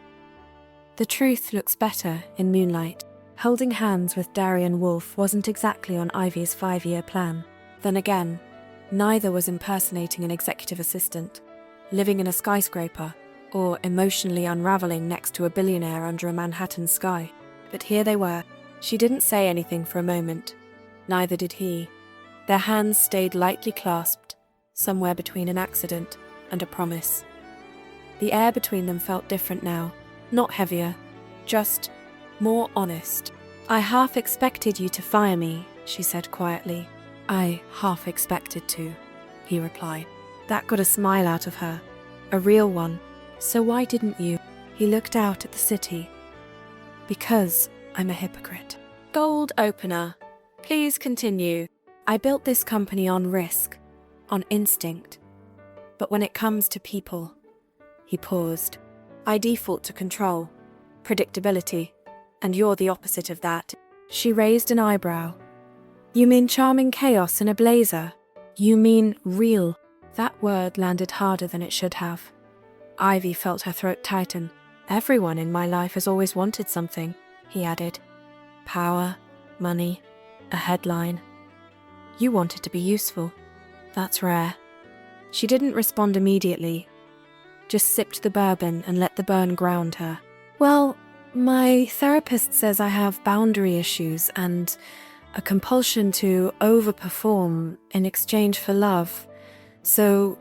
The truth looks better in Moonlight. Holding hands with Darian Wolfe wasn't exactly on Ivy's 5-year plan. Then again, neither was impersonating an executive assistant, living in a skyscraper, or emotionally unraveling next to a billionaire under a Manhattan sky. But here they were. She didn't say anything for a moment. Neither did he. Their hands stayed lightly clasped, somewhere between an accident and a promise. The air between them felt different now, not heavier, just more honest. I half expected you to fire me, she said quietly. I half expected to, he replied. That got a smile out of her, a real one. So why didn't you? He looked out at the city. Because I'm a hypocrite. Gold opener. Please continue. I built this company on risk, on instinct. But when it comes to people, he paused. I default to control, predictability, and you're the opposite of that. She raised an eyebrow. You mean charming chaos in a blazer? You mean real? That word landed harder than it should have. Ivy felt her throat tighten. Everyone in my life has always wanted something, he added. Power, money, a headline. You wanted to be useful. That's rare. She didn't respond immediately, just sipped the bourbon and let the burn ground her. Well, My therapist says I have boundary issues and a compulsion to overperform in exchange for love. So,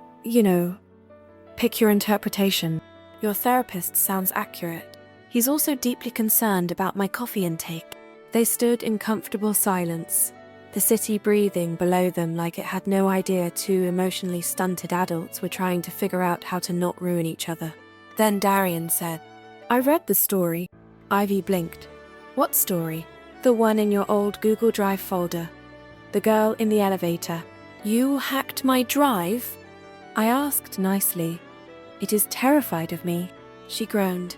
pick your interpretation. Your therapist sounds accurate. He's also deeply concerned about my coffee intake. They stood in comfortable silence, the city breathing below them like it had no idea two emotionally stunted adults were trying to figure out how to not ruin each other. Then Darian said, "I read the story." Ivy blinked. "What story?" "The one in your old Google Drive folder. The girl in the elevator." "You hacked my drive?" I asked nicely. "It is terrified of me." She groaned.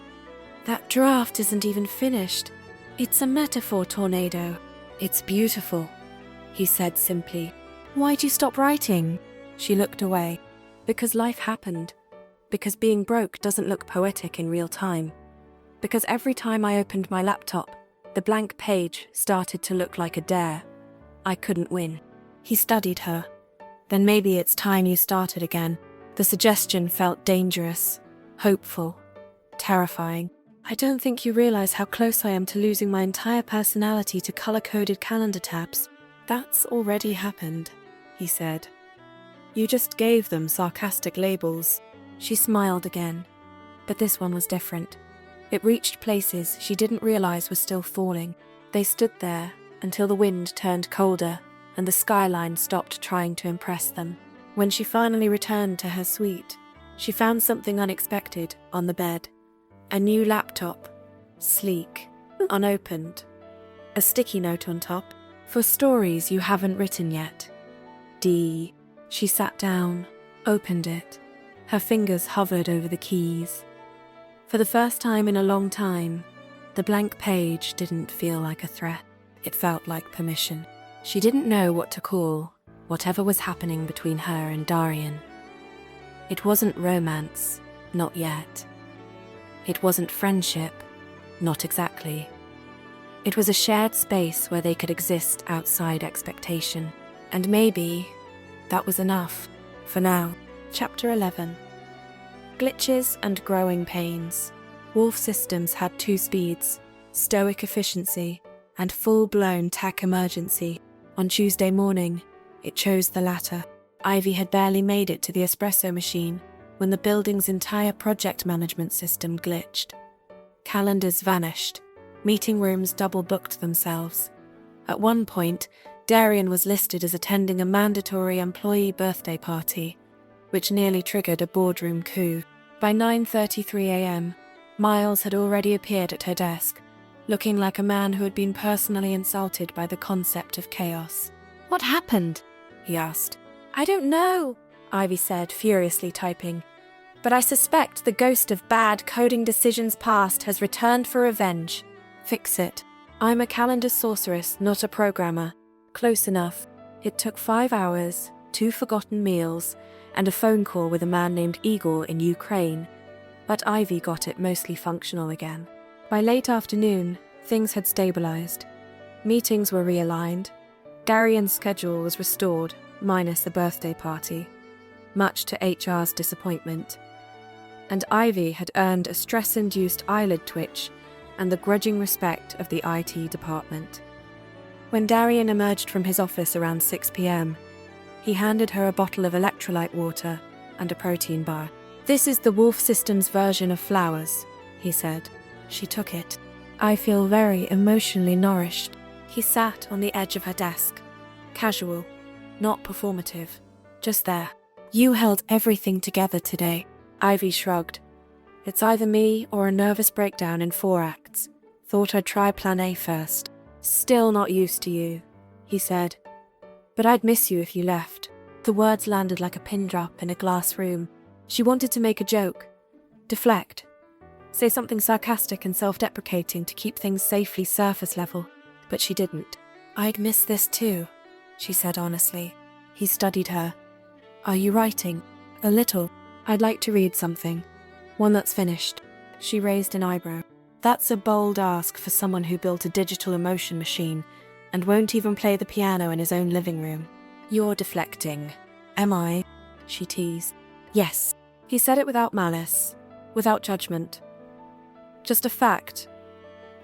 "That draft isn't even finished. It's a metaphor tornado." "It's beautiful," he said simply. "Why'd you stop writing?" She looked away. "Because life happened. Because being broke doesn't look poetic in real time. Because every time I opened my laptop, the blank page started to look like a dare. I couldn't win." He studied her. "Then maybe it's time you started again." The suggestion felt dangerous, hopeful, terrifying. "I don't think you realize how close I am to losing my entire personality to color-coded calendar tabs." "That's already happened," he said. "You just gave them sarcastic labels." She smiled again, but this one was different. It reached places she didn't realize were still falling. They stood there until the wind turned colder and the skyline stopped trying to impress them. When she finally returned to her suite, she found something unexpected on the bed. A new laptop, sleek, unopened. A sticky note on top, "For stories you haven't written yet. D." She sat down, opened it. Her fingers hovered over the keys. For the first time in a long time, the blank page didn't feel like a threat. It felt like permission. She didn't know what to call whatever was happening between her and Darian. It wasn't romance, not yet. It wasn't friendship, not exactly. It was a shared space where they could exist outside expectation. And maybe that was enough, for now. Chapter 11. Glitches and growing pains. Wolfe Systems had two speeds, stoic efficiency and full-blown tech emergency. On Tuesday morning, it chose the latter. Ivy had barely made it to the espresso machine when the building's entire project management system glitched. Calendars vanished. Meeting rooms double-booked themselves. At one point, Darian was listed as attending a mandatory employee birthday party, which nearly triggered a boardroom coup. By 9:33 a.m., Miles had already appeared at her desk, looking like a man who had been personally insulted by the concept of chaos. "What happened?" he asked. "I don't know," Ivy said, furiously typing. "But I suspect the ghost of bad coding decisions past has returned for revenge. Fix it. I'm a calendar sorceress, not a programmer. Close enough. It took 5 hours, 2 forgotten meals, and a phone call with a man named Igor in Ukraine. But Ivy got it mostly functional again. By late afternoon, things had stabilized. Meetings were realigned. Darian's schedule was restored, minus the birthday party, much to HR's disappointment. And Ivy had earned a stress-induced eyelid twitch and the grudging respect of the IT department. When Darian emerged from his office around 6 p.m, he handed her a bottle of electrolyte water and a protein bar. "This is the Wolfe Systems version of flowers," he said. She took it. "I feel very emotionally nourished." He sat on the edge of her desk. Casual, not performative, just there. "You held everything together today." Ivy shrugged. "It's either me or a nervous breakdown in 4 acts. Thought I'd try plan A first." "Still not used to you," he said. "But I'd miss you if you left." The words landed like a pin drop in a glass room. She wanted to make a joke, deflect, say something sarcastic and self-deprecating to keep things safely surface level, but she didn't. "I'd miss this too," she said honestly. He studied her. "Are you writing?" "A little. I'd like to read something. One that's finished." She raised an eyebrow. "That's a bold ask for someone who built a digital emotion machine and won't even play the piano in his own living room." "You're deflecting." "Am I?" she teased. "Yes." He said it without malice, without judgment. Just a fact.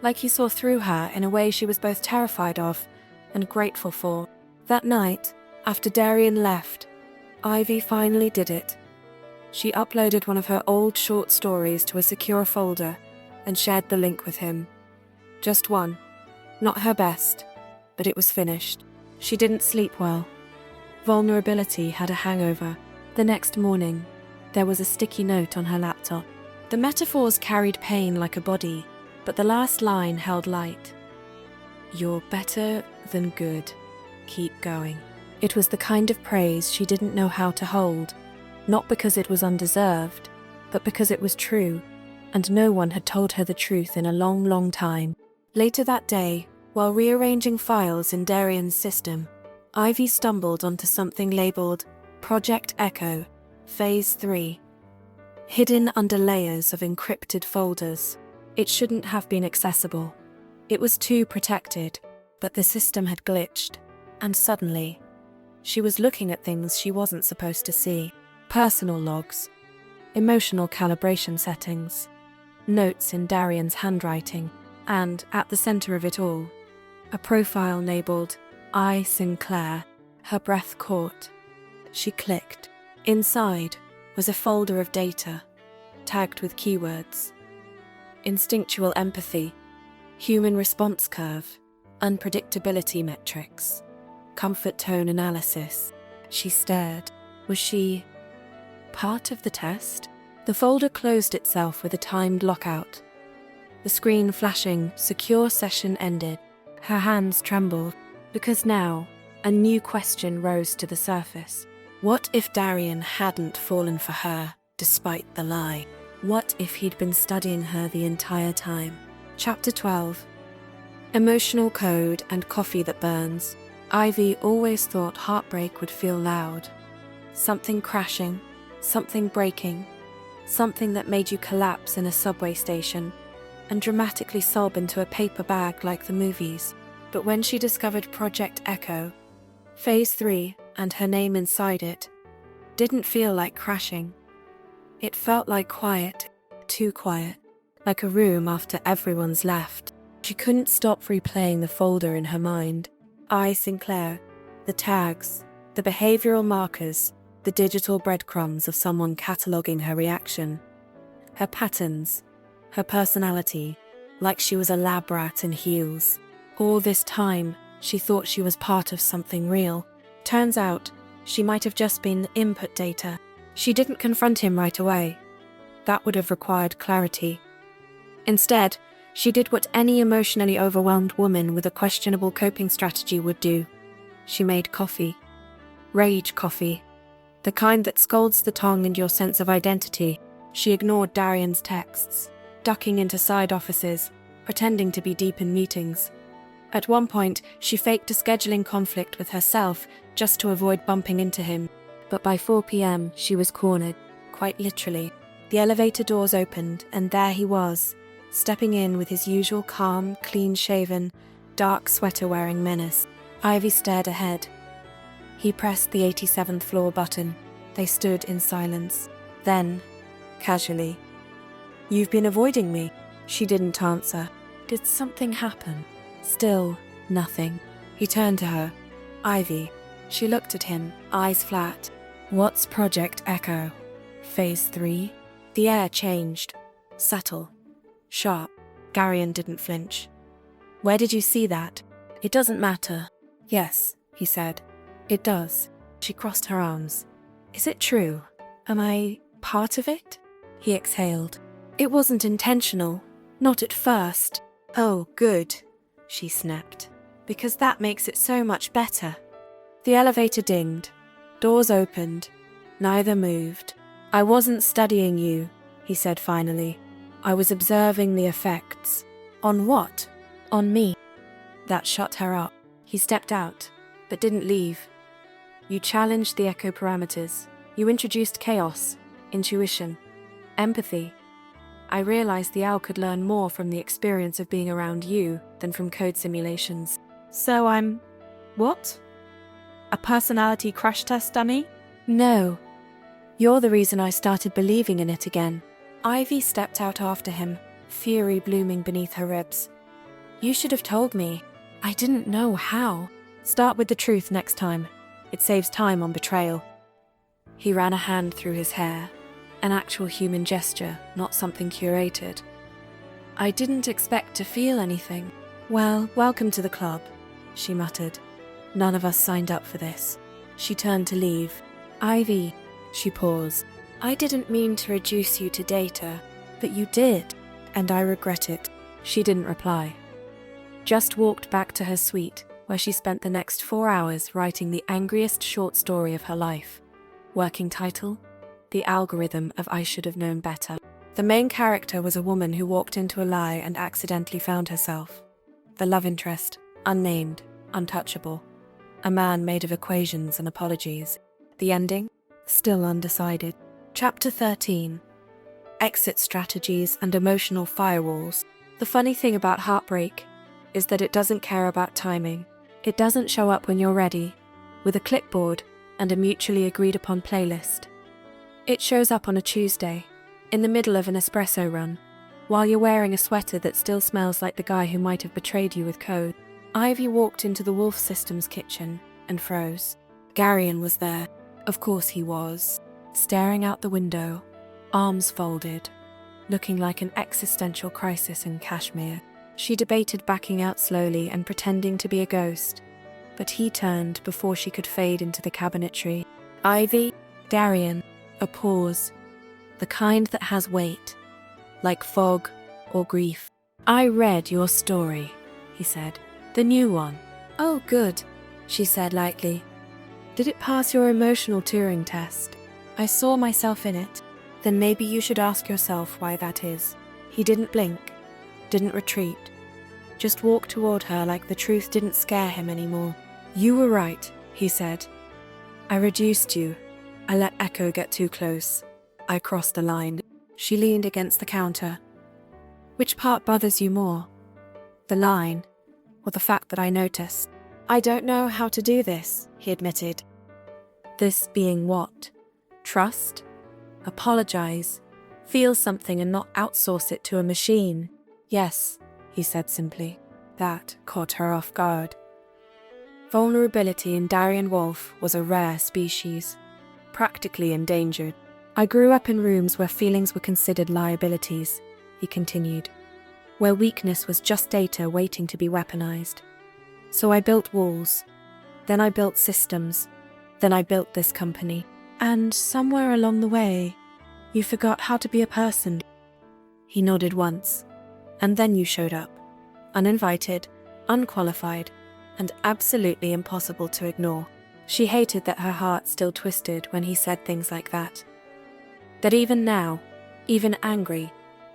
like he saw through her in a way she was both terrified of and grateful for. That night, after Darian left, Ivy finally did it. She uploaded one of her old short stories to a secure folder and shared the link with him. Just one. Not her best, but it was finished. She didn't sleep well. Vulnerability had a hangover. The next morning, there was a sticky note on her laptop. The metaphors carried pain like a body, but the last line held light. "You're better than good. Keep going." It was the kind of praise she didn't know how to hold, not because it was undeserved, but because it was true, and no one had told her the truth in a long, long time. Later that day, while rearranging files in Darian's system, Ivy stumbled onto something labeled Project Echo, Phase 3. Hidden under layers of encrypted folders. It shouldn't have been accessible. It was too protected, but the system had glitched, and suddenly, she was looking at things she wasn't supposed to see. Personal logs, emotional calibration settings, notes in Darian's handwriting, and, at the center of it all, a profile labeled Ivy Sinclair. Her breath caught. She clicked. Inside was a folder of data, tagged with keywords. Instinctual empathy, human response curve, unpredictability metrics, comfort tone analysis. She stared. Was she part of the test? The folder closed itself with a timed lockout. The screen flashing, "Secure session ended." Her hands trembled, because now a new question rose to the surface. What if Darian hadn't fallen for her, despite the lie? What if he'd been studying her the entire time? Chapter 12. Emotional code and coffee that burns. Ivy always thought heartbreak would feel loud. Something crashing, something breaking, something that made you collapse in a subway station and dramatically sob into a paper bag like the movies. But when she discovered Project Echo, Phase 3, and her name inside it, didn't feel like crashing. It felt like quiet, too quiet, like a room after everyone's left. She couldn't stop replaying the folder in her mind. Ivy Sinclair, the tags, the behavioral markers, the digital breadcrumbs of someone cataloguing her reaction. Her patterns, her personality, like she was a lab rat in heels. All this time, she thought she was part of something real. Turns out, she might have just been input data. She didn't confront him right away. That would have required clarity. Instead, she did what any emotionally overwhelmed woman with a questionable coping strategy would do. She made coffee. Rage coffee. The kind that scalds the tongue and your sense of identity. She ignored Darian's texts, ducking into side offices, pretending to be deep in meetings. At one point, she faked a scheduling conflict with herself just to avoid bumping into him. But by 4 p.m, she was cornered, quite literally. The elevator doors opened, and there he was, stepping in with his usual calm, clean-shaven, dark sweater-wearing menace. Ivy stared ahead. He pressed the 87th floor button. They stood in silence. Then, casually, "You've been avoiding me." She didn't answer. Did something happen? Still, nothing. He turned to her. "Ivy." She looked at him, eyes flat. "What's Project Echo? Phase 3? The air changed. Subtle. Sharp. Darian didn't flinch. "Where did you see that?" "It doesn't matter." "Yes," he said. "It does." She crossed her arms. "Is it true? Am I part of it?" He exhaled. "It wasn't intentional. Not at first." "Oh, good," she snapped. "Because that makes it so much better." The elevator dinged. Doors opened. Neither moved. "I wasn't studying you," he said finally. "I was observing the effects." "On what?" "On me." That shut her up. He stepped out, but didn't leave. "You challenged the echo parameters. You introduced chaos, intuition, empathy. I realized the owl could learn more from the experience of being around you than from code simulations." "So I'm... what? A personality crash test dummy?" "No. You're the reason I started believing in it again." Ivy stepped out after him, fury blooming beneath her ribs. You should have told me. I didn't know how. Start with the truth next time. It saves time on betrayal. He ran a hand through his hair, an actual human gesture, not something curated. I didn't expect to feel anything. Well, welcome to the club, she muttered. None of us signed up for this. She turned to leave. Ivy, she paused. I didn't mean to reduce you to data, but you did, and I regret it. She didn't reply. Just walked back to her suite, where she spent the next 4 hours writing the angriest short story of her life. Working title: The Algorithm of I Should Have Known Better. The main character was a woman who walked into a lie and accidentally found herself. The love interest, unnamed, untouchable. A man made of equations and apologies. The ending? Still undecided. Chapter 13. Exit Strategies and Emotional Firewalls. The funny thing about heartbreak is that it doesn't care about timing. It doesn't show up when you're ready, with a clipboard and a mutually agreed upon playlist. It shows up on a Tuesday, in the middle of an espresso run, while you're wearing a sweater that still smells like the guy who might have betrayed you with code. Ivy walked into the Wolfe Systems kitchen and froze. Darian was there. Of course he was. Staring out the window, arms folded, looking like an existential crisis in Kashmir. She debated backing out slowly and pretending to be a ghost, but he turned before she could fade into the cabinetry. Ivy, Darian, a pause, the kind that has weight, like fog or grief. I read your story, he said. The new one. Oh, good, she said lightly. Did it pass your emotional Turing test? I saw myself in it. Then maybe you should ask yourself why that is. He didn't blink, didn't retreat, just walked toward her like the truth didn't scare him anymore. You were right, he said. I reduced you. I let Echo get too close. I crossed the line. She leaned against the counter. Which part bothers you more? The line, or the fact that I noticed? I don't know how to do this, he admitted. This being what? Trust? Apologize? Feel something and not outsource it to a machine? Yes, he said simply. That caught her off guard. Vulnerability in Darian Wolfe was a rare species, practically endangered. I grew up in rooms where feelings were considered liabilities, he continued, where weakness was just data waiting to be weaponized. So I built walls, then I built systems, then I built this company. And somewhere along the way, you forgot how to be a person. He nodded once, and then you showed up, uninvited, unqualified, and absolutely impossible to ignore. She hated that her heart still twisted when he said things like that. That even now, even angry,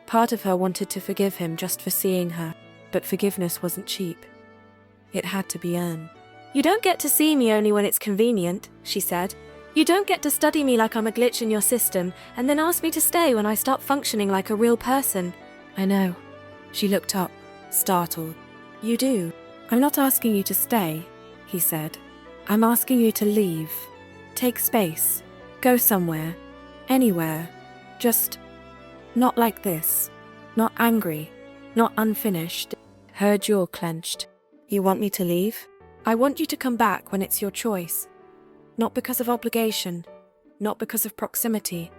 part of her wanted to forgive him just for seeing her, but forgiveness wasn't cheap. It had to be earned. You don't get to see me only when it's convenient, she said. You don't get to study me like I'm a glitch in your system and then ask me to stay when I start functioning like a real person. I know. She looked up, startled. You do. I'm not asking you to stay, he said. I'm asking you to leave. Take space. Go somewhere. Anywhere. Just not like this. Not angry. Not unfinished. Her jaw clenched. You want me to leave? I want you to come back when it's your choice. Not because of obligation, not because of proximity,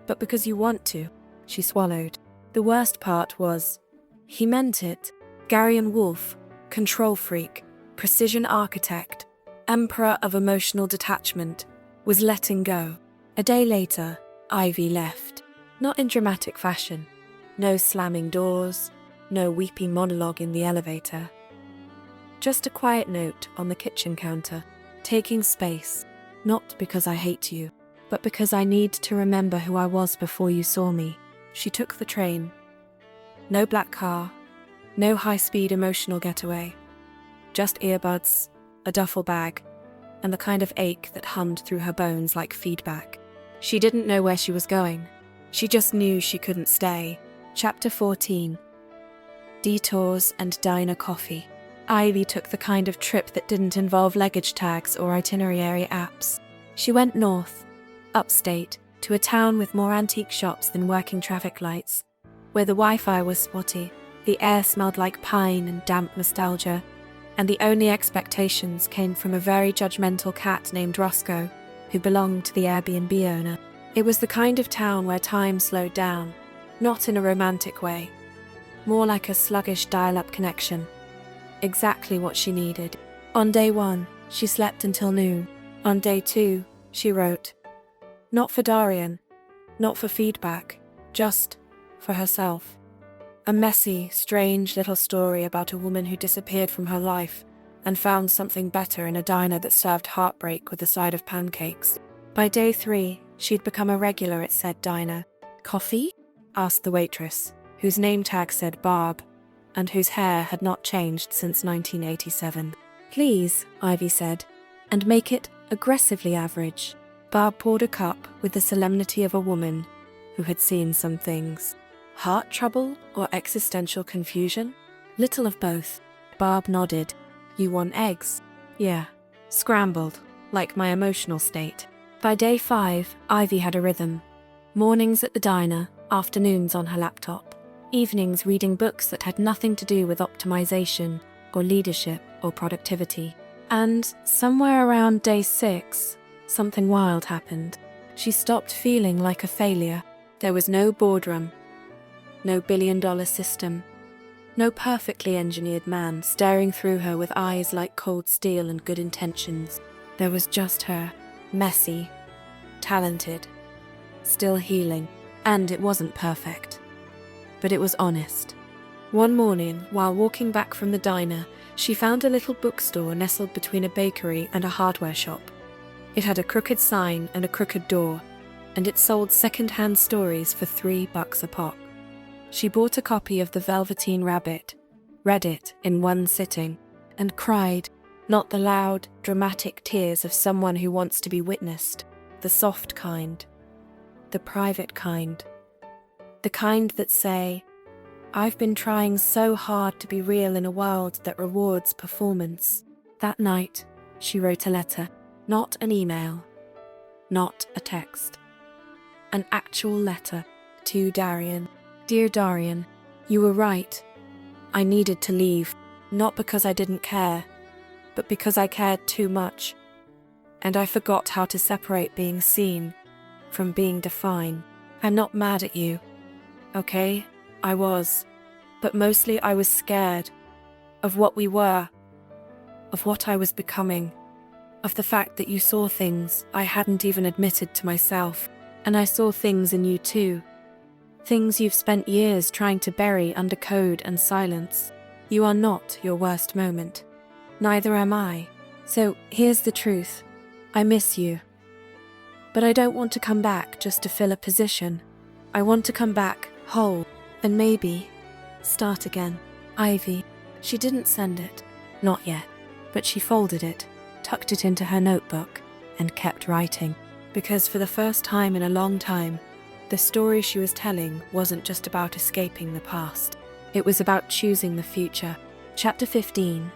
but because you want to. She swallowed. The worst part was, he meant it. Darian Wolfe, control freak, precision architect, emperor of emotional detachment, was letting go. A day later, Ivy left. Not in dramatic fashion. No slamming doors, no weepy monologue in the elevator. Just a quiet note on the kitchen counter, taking space. Not because I hate you, but because I need to remember who I was before you saw me. She took the train. No black car, no high-speed emotional getaway. Just earbuds, a duffel bag, and the kind of ache that hummed through her bones like feedback. She didn't know where she was going. She just knew she couldn't stay. Chapter 14. Detours and diner coffee. Ivy took the kind of trip that didn't involve luggage tags or itinerary apps. She went north, upstate, to a town with more antique shops than working traffic lights, where the Wi-Fi was spotty The air smelled like pine and damp nostalgia, and the only expectations came from a very judgmental cat named Roscoe, who belonged to the Airbnb owner. It was the kind of town where time slowed down, not in a romantic way, more like a sluggish dial-up connection. Exactly what she needed. On day 1, she slept until noon. On day 2, she wrote. Not for Darian, not for feedback, just for herself. A messy, strange little story about a woman who disappeared from her life and found something better in a diner that served heartbreak with a side of pancakes. By day 3, she'd become a regular at said diner. Coffee? Asked the waitress, whose name tag said Barb, and whose hair had not changed since 1987. Please, Ivy said, and make it aggressively average. Barb poured a cup with the solemnity of a woman who had seen some things. Heart trouble or existential confusion? Little of both. Barb nodded. You want eggs? Yeah. Scrambled, like my emotional state. By day 5, Ivy had a rhythm. Mornings at the diner, afternoons on her laptop. Evenings reading books that had nothing to do with optimization or leadership or productivity. And somewhere around day 6, something wild happened. She stopped feeling like a failure. There was no boardroom, no billion-dollar system, no perfectly engineered man staring through her with eyes like cold steel and good intentions. There was just her, messy, talented, still healing, and it wasn't perfect. But it was honest. One morning, while walking back from the diner, she found a little bookstore nestled between a bakery and a hardware shop. It had a crooked sign and a crooked door, and it sold second-hand stories for $3 a pop. She bought a copy of The Velveteen Rabbit, read it in one sitting, and cried, not the loud, dramatic tears of someone who wants to be witnessed, the soft kind, the private kind, the kind that say, I've been trying so hard to be real in a world that rewards performance. That night, she wrote a letter, not an email, not a text, an actual letter to Darian. Dear Darian, you were right. I needed to leave, not because I didn't care, but because I cared too much. And I forgot how to separate being seen from being defined. I'm not mad at you. Okay, I was. But mostly I was scared of what we were, of what I was becoming, of the fact that you saw things I hadn't even admitted to myself. And I saw things in you too. Things you've spent years trying to bury under code and silence. You are not your worst moment. Neither am I. So here's the truth. I miss you. But I don't want to come back just to fill a position. I want to come back whole and maybe start again. Ivy. She didn't send it. Not yet. But she folded it, tucked it into her notebook, and kept writing. Because for the first time in a long time, the story she was telling wasn't just about escaping the past. It was about choosing the future. Chapter 15.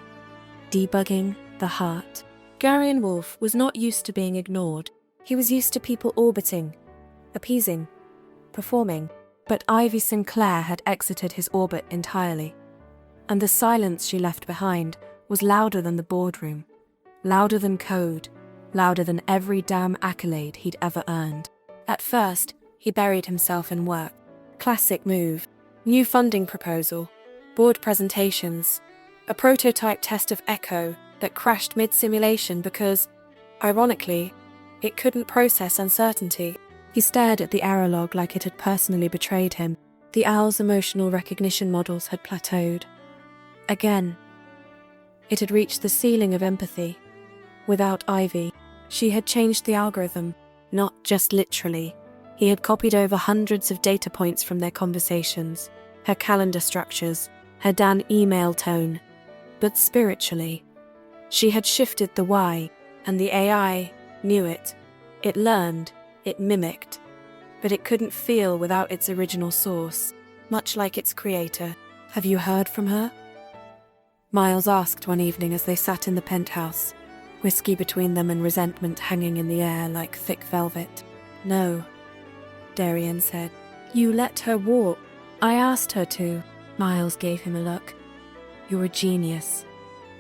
Debugging the Heart. Darian Wolfe was not used to being ignored. He was used to people orbiting, appeasing, performing. But Ivy Sinclair had exited his orbit entirely. And the silence she left behind was louder than the boardroom, louder than code, louder than every damn accolade he'd ever earned. At first, he buried himself in work. Classic move. New funding proposal, board presentations, a prototype test of Echo that crashed mid-simulation because, ironically, it couldn't process uncertainty. He stared at the error log like it had personally betrayed him. The owl's emotional recognition models had plateaued. Again. It had reached the ceiling of empathy. Without Ivy, she had changed the algorithm, not just literally. He had copied over hundreds of data points from their conversations, her calendar structures, her damn email tone. But spiritually, she had shifted the why, and the AI knew it. It learned, it mimicked, but it couldn't feel without its original source, much like its creator. Have you heard from her? Miles asked one evening as they sat in the penthouse, whiskey between them and resentment hanging in the air like thick velvet. No, Darian said. You let her walk. I asked her to. Miles gave him a look. "You're a genius,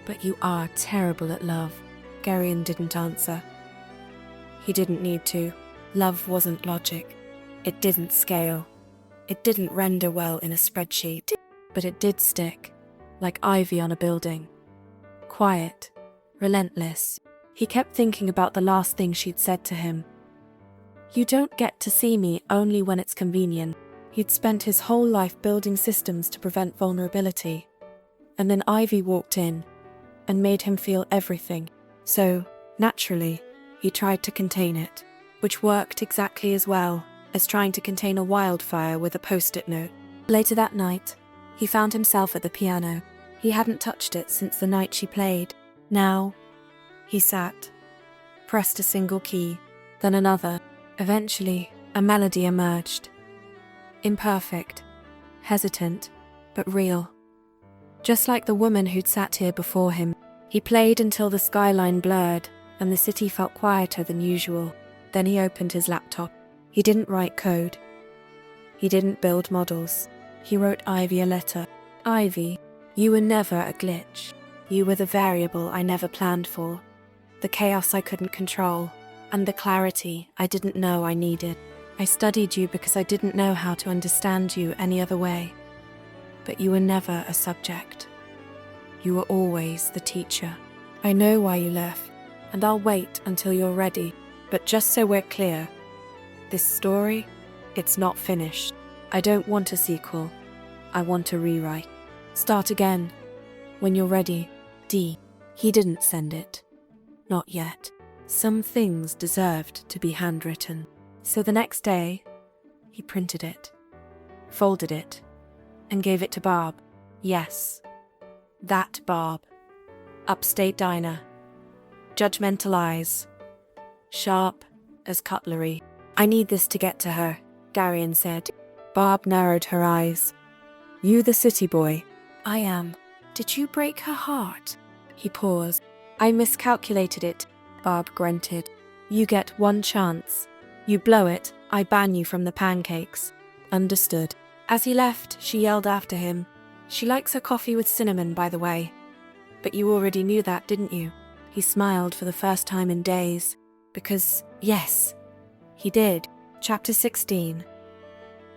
but you are terrible at love." Darian didn't answer. He didn't need to. Love wasn't logic. It didn't scale. It didn't render well in a spreadsheet. But it did stick, like ivy on a building. Quiet, relentless. He kept thinking about the last thing she'd said to him. "You don't get to see me only when it's convenient." He'd spent his whole life building systems to prevent vulnerability. And then Ivy walked in and made him feel everything. So, naturally, he tried to contain it, which worked exactly as well as trying to contain a wildfire with a post-it note. Later that night, he found himself at the piano. He hadn't touched it since the night she played. Now, he sat, pressed a single key, then another. Eventually, a melody emerged. Imperfect, hesitant, but real. Just like the woman who'd sat here before him. He played until the skyline blurred and the city felt quieter than usual. Then he opened his laptop. He didn't write code. He didn't build models. He wrote Ivy a letter. "Ivy, you were never a glitch. You were the variable I never planned for, the chaos I couldn't control, and the clarity I didn't know I needed. I studied you because I didn't know how to understand you any other way. But you were never a subject. You were always the teacher. I know why you left, and I'll wait until you're ready. But just so we're clear, this story, it's not finished. I don't want a sequel. I want a rewrite. Start again. When you're ready, D." He didn't send it. Not yet. Some things deserved to be handwritten. So the next day, he printed it, folded it, and gave it to Barb. Yes, that Barb. Upstate diner. Judgmental eyes. Sharp as cutlery. "I need this to get to her," Darian said. Barb narrowed her eyes. "You the city boy?" "I am." "Did you break her heart?" He paused. "I miscalculated it," Barb grunted. "You get one chance. You blow it, I ban you from the pancakes." "Understood." As he left, she yelled after him. "She likes her coffee with cinnamon, by the way." "But you already knew that, didn't you?" He smiled for the first time in days. Because, yes, he did. Chapter 16.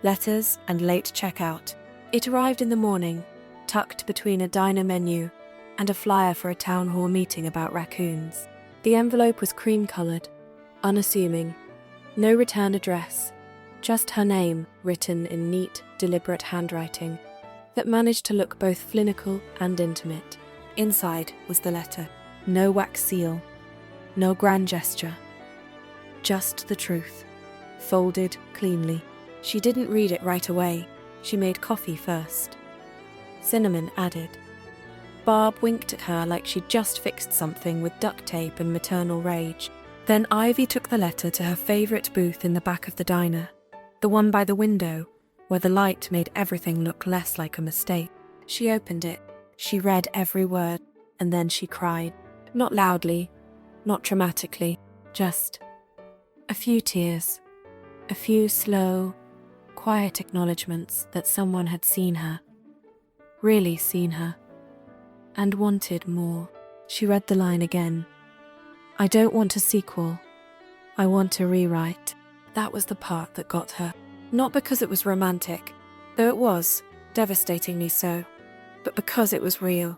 Letters and late checkout. It arrived in the morning, tucked between a diner menu and a flyer for a town hall meeting about raccoons. The envelope was cream-coloured, unassuming. No return address, just her name written in neat, deliberate handwriting that managed to look both clinical and intimate. Inside was the letter. No wax seal, no grand gesture. Just the truth, folded cleanly. She didn't read it right away. She made coffee first. Cinnamon added. Barb winked at her like she'd just fixed something with duct tape and maternal rage. Then Ivy took the letter to her favourite booth in the back of the diner, the one by the window, where the light made everything look less like a mistake. She opened it. She read every word, and then she cried. Not loudly, not dramatically, just a few tears, a few slow, quiet acknowledgements that someone had seen her, really seen her, and wanted more. She read the line again. I don't want a sequel. I want a rewrite. That was the part that got her. Not because it was romantic, though it was, devastatingly so, but because it was real.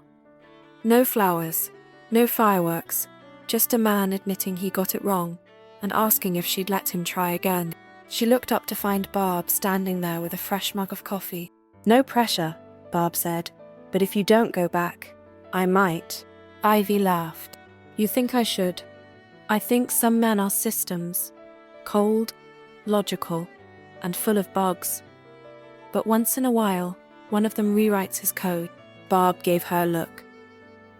No flowers, no fireworks, just a man admitting he got it wrong and asking if she'd let him try again. She looked up to find Barb standing there with a fresh mug of coffee. No pressure, Barb said, but if you don't go back, I might. Ivy laughed. You think I should? I think some men are systems, cold, logical, and full of bugs. But once in a while, one of them rewrites his code. Barb gave her a look.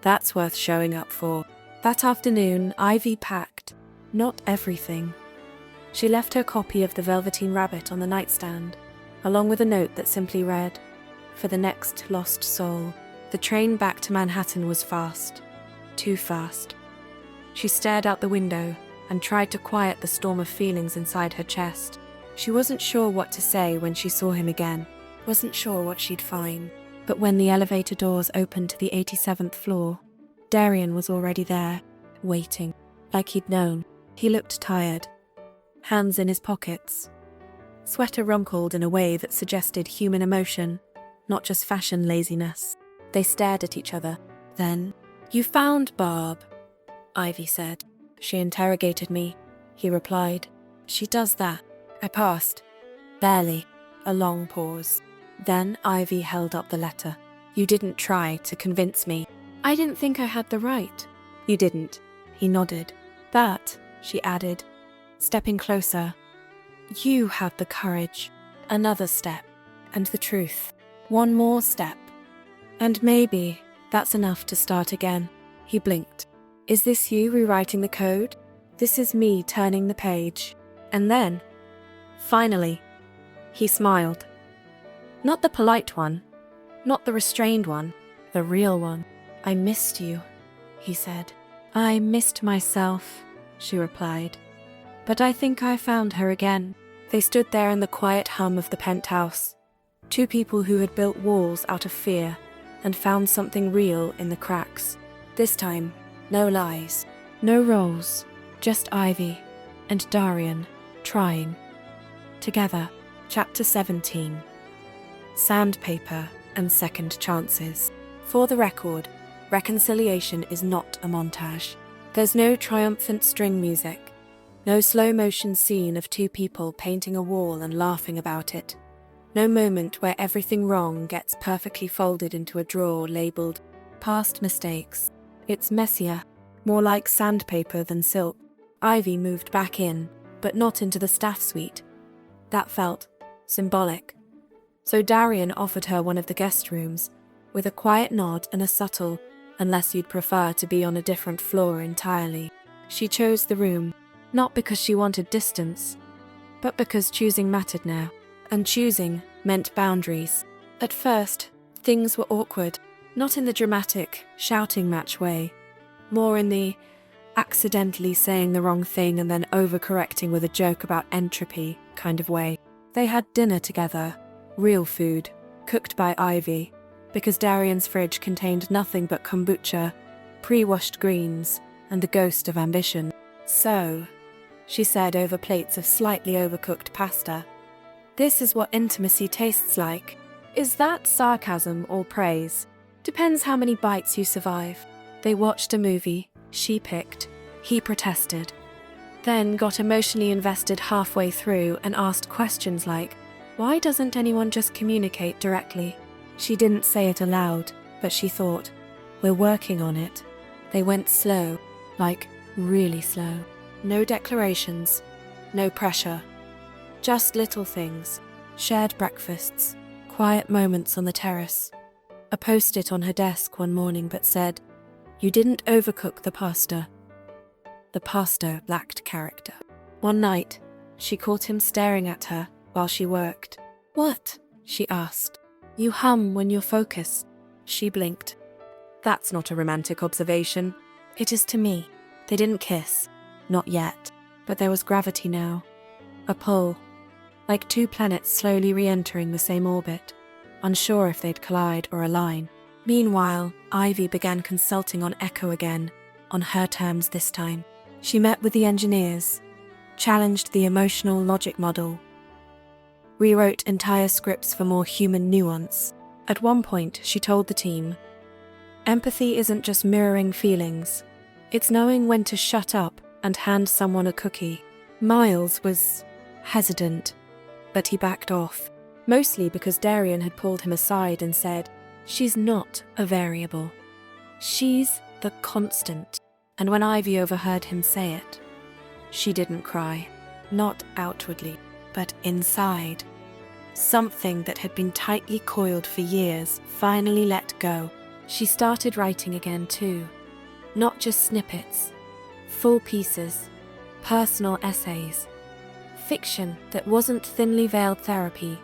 That's worth showing up for. That afternoon, Ivy packed. Not everything. She left her copy of The Velveteen Rabbit on the nightstand, along with a note that simply read, For the next lost soul. The train back to Manhattan was fast. Too fast. She stared out the window and tried to quiet the storm of feelings inside her chest. She wasn't sure what to say when she saw him again. Wasn't sure what she'd find. But when the elevator doors opened to the 87th floor, Darian was already there, waiting, like he'd known. He looked tired, hands in his pockets, sweater rumpled in a way that suggested human emotion, not just fashion laziness. They stared at each other. Then, "You found Barb," Ivy said. "She interrogated me," he replied. "She does that." I passed. Barely. A long pause. Then Ivy held up the letter. "You didn't try to convince me." "I didn't think I had the right." "You didn't." He nodded. "But," she added, stepping closer, "you had the courage." Another step. And the truth. One more step. "And maybe that's enough to start again." He blinked. "Is this you rewriting the code? This is me turning the page." And then, finally, he smiled. Not the polite one, not the restrained one, the real one. "I missed you," he said. "I missed myself," she replied. "But I think I found her again." They stood there in the quiet hum of the penthouse. Two people who had built walls out of fear and found something real in the cracks. This time, no lies, no roles, just Ivy and Darian trying. Together. Chapter 17. Sandpaper and Second Chances. For the record, reconciliation is not a montage. There's no triumphant string music, no slow-motion scene of two people painting a wall and laughing about it. No moment where everything wrong gets perfectly folded into a drawer labeled past mistakes. It's messier, more like sandpaper than silk. Ivy moved back in, but not into the staff suite. That felt symbolic. So Darian offered her one of the guest rooms, with a quiet nod and a subtle, "unless you'd prefer to be on a different floor entirely." She chose the room, not because she wanted distance, but because choosing mattered now. And choosing meant boundaries. At first, things were awkward, not in the dramatic, shouting match way, more in the accidentally saying the wrong thing and then overcorrecting with a joke about entropy kind of way. They had dinner together, real food, cooked by Ivy, because Darian's fridge contained nothing but kombucha, pre-washed greens, and a ghost of ambition. "So," she said over plates of slightly overcooked pasta, "this is what intimacy tastes like." Is that sarcasm or praise? Depends how many bites you survive. They watched a movie, she picked, he protested, then got emotionally invested halfway through and asked questions like, why doesn't anyone just communicate directly? She didn't say it aloud, but she thought, we're working on it. They went slow, like really slow. No declarations, no pressure. Just little things, shared breakfasts, quiet moments on the terrace. A post-it on her desk one morning that said, "You didn't overcook the pasta." The pasta lacked character. One night, she caught him staring at her while she worked. "What?" she asked. "You hum when you're focused." She blinked. "That's not a romantic observation. It is to me." They didn't kiss. Not yet. But there was gravity now. A pull. Like two planets slowly re-entering the same orbit, unsure if they'd collide or align. Meanwhile, Ivy began consulting on Echo again, on her terms this time. She met with the engineers, challenged the emotional logic model, rewrote entire scripts for more human nuance. At one point, she told the team, empathy isn't just mirroring feelings, it's knowing when to shut up and hand someone a cookie. Miles was hesitant, but he backed off, mostly because Darian had pulled him aside and said, she's not a variable. She's the constant. And when Ivy overheard him say it, she didn't cry. Not outwardly, but inside. Something that had been tightly coiled for years finally let go. She started writing again too. Not just snippets, full pieces, personal essays, fiction that wasn't thinly veiled therapy.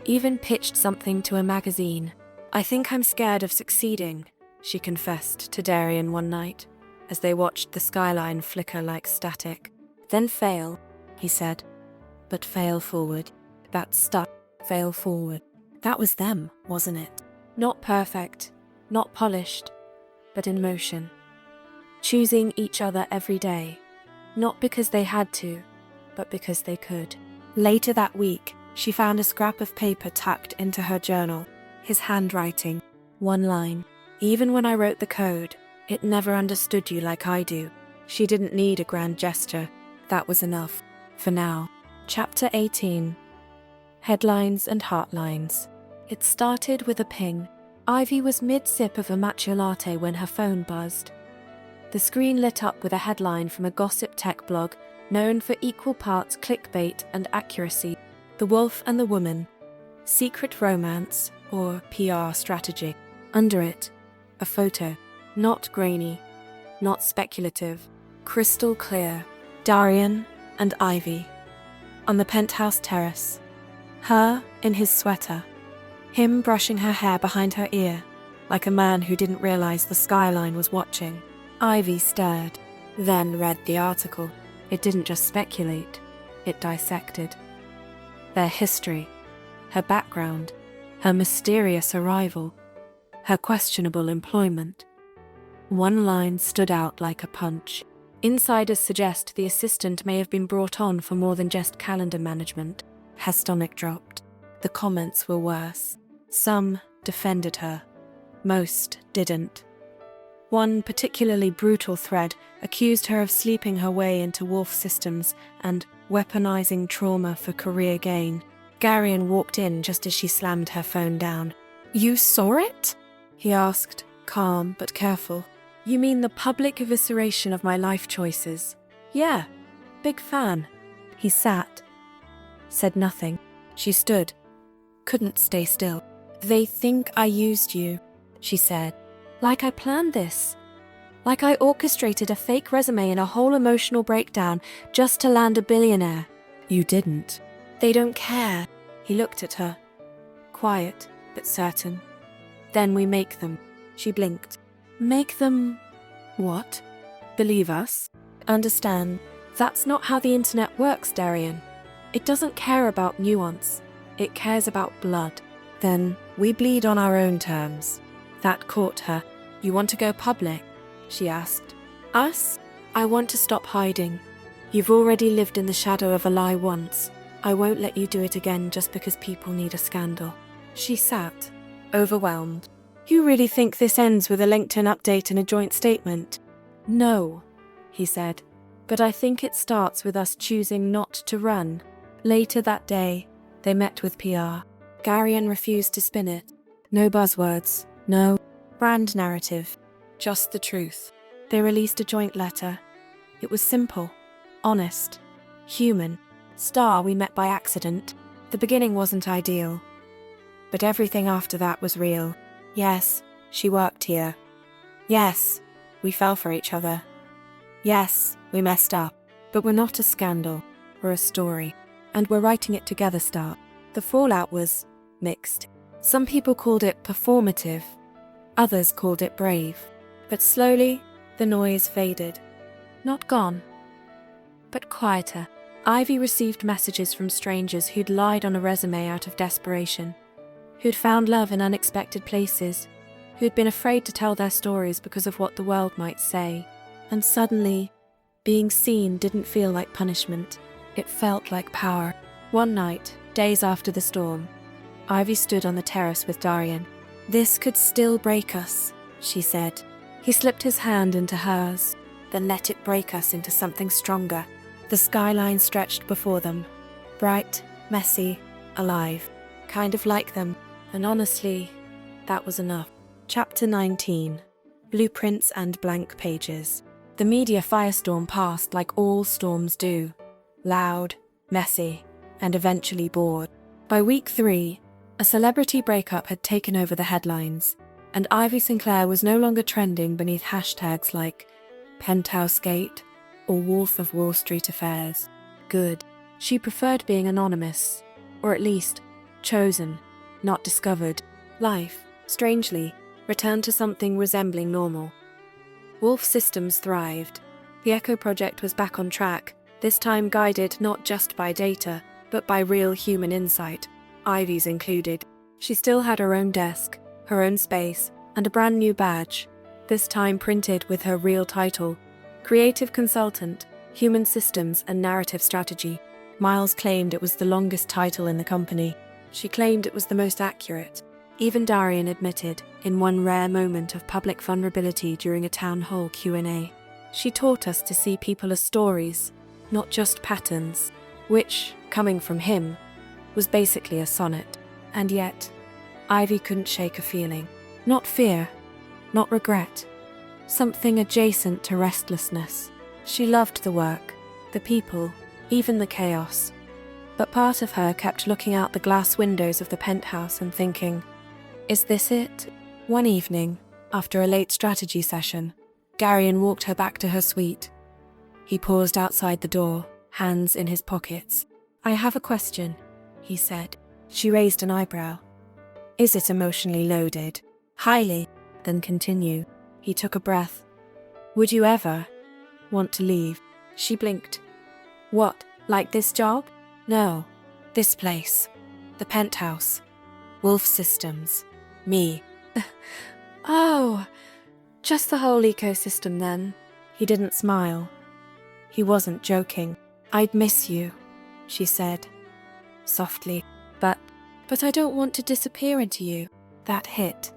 Even pitched something to a magazine. "I think I'm scared of succeeding," she confessed to Darian one night, as they watched the skyline flicker like static. "Then fail," he said. "But fail forward. That stuck. Fail forward." That was them, wasn't it? Not perfect, not polished, but in motion. Choosing each other every day, not because they had to, but because they could. Later that week, she found a scrap of paper tucked into her journal, his handwriting, one line. Even when I wrote the code, it never understood you like I do. She didn't need a grand gesture. That was enough. For now. Chapter 18. Headlines and Heartlines. It started with a ping. Ivy was mid-sip of a matcha latte when her phone buzzed. The screen lit up with a headline from a gossip tech blog known for equal parts clickbait and accuracy. The Wolf and the Woman. Secret romance or PR strategy. Under it, a photo. Not grainy, not speculative. Crystal clear. Darian and Ivy. On the penthouse terrace. Her in his sweater. Him brushing her hair behind her ear, like a man who didn't realize the skyline was watching. Ivy stared, then read the article. It didn't just speculate, it dissected. Their history, her background, her mysterious arrival, her questionable employment. One line stood out like a punch. Insiders suggest the assistant may have been brought on for more than just calendar management. Her stomach dropped. The comments were worse. Some defended her. Most didn't. One particularly brutal thread accused her of sleeping her way into Wolfe systems and weaponizing trauma for career gain. Darian walked in just as she slammed her phone down. "You saw it?" he asked, calm but careful. "You mean the public evisceration of my life choices?" "Yeah, big fan." He sat, said nothing. She stood, couldn't stay still. "They think I used you," she said. "Like I planned this. Like I orchestrated a fake resume and a whole emotional breakdown just to land a billionaire." "You didn't." "They don't care." He looked at her, quiet but certain. "Then we make them." She blinked. "Make them what? Believe us? Understand, that's not how the internet works, Darian. It doesn't care about nuance. It cares about blood." "Then we bleed on our own terms." That caught her. "You want to go public?" she asked. "Us? I want to stop hiding. You've already lived in the shadow of a lie once. I won't let you do it again just because people need a scandal." She sat, overwhelmed. "You really think this ends with a LinkedIn update and a joint statement?" "No," he said, "but I think it starts with us choosing not to run." Later that day, they met with PR. Darian refused to spin it. No buzzwords, no brand narrative, just the truth. They released a joint letter. It was simple, honest, human. "Star, we met by accident. The beginning wasn't ideal, but everything after that was real. Yes, she worked here. Yes, we fell for each other. Yes, we messed up. But we're not a scandal. We're a story. And we're writing it together, Star." The fallout was mixed. Some people called it performative. Others called it brave. But slowly, the noise faded. Not gone, but quieter. Ivy received messages from strangers who'd lied on a resume out of desperation, who'd found love in unexpected places, who'd been afraid to tell their stories because of what the world might say. And suddenly, being seen didn't feel like punishment. It felt like power. One night, days after the storm, Ivy stood on the terrace with Darian. "This could still break us," she said. He slipped his hand into hers, then let it break us into something stronger. The skyline stretched before them, bright, messy, alive, kind of like them, and honestly, that was enough. Chapter 19. Blueprints and Blank Pages. The media firestorm passed like all storms do. Loud, messy, and eventually bored. By week 3, a celebrity breakup had taken over the headlines, and Ivy Sinclair was no longer trending beneath hashtags like Penthouse Gate or Wolf of Wall Street Affairs. Good. She preferred being anonymous, or at least chosen, not discovered. Life, strangely, returned to something resembling normal. Wolf systems thrived. The Echo project was back on track, this time guided not just by data, but by real human insight, Ivy's included. She still had her own desk, her own space, and a brand new badge, this time printed with her real title, Creative Consultant, Human Systems and Narrative Strategy. Miles claimed it was the longest title in the company. She claimed it was the most accurate. Even Darian admitted, in one rare moment of public vulnerability during a town hall Q&A. She taught us to see people as stories, not just patterns, which, coming from him, was basically a sonnet. And yet, Ivy couldn't shake a feeling. Not fear, not regret. Something adjacent to restlessness. She loved the work, the people, even the chaos. But part of her kept looking out the glass windows of the penthouse and thinking, is this it? One evening, after a late strategy session, Darian walked her back to her suite. He paused outside the door, hands in his pockets. I have a question, he said. She raised an eyebrow. Is it emotionally loaded? Highly. Then continue. He took a breath. Would you ever want to leave? She blinked. What, like this job? No, this place. The penthouse. Wolfe Systems. Me. Oh, just the whole ecosystem then. He didn't smile. He wasn't joking. I'd miss you, she said, softly. But I don't want to disappear into you. That hit.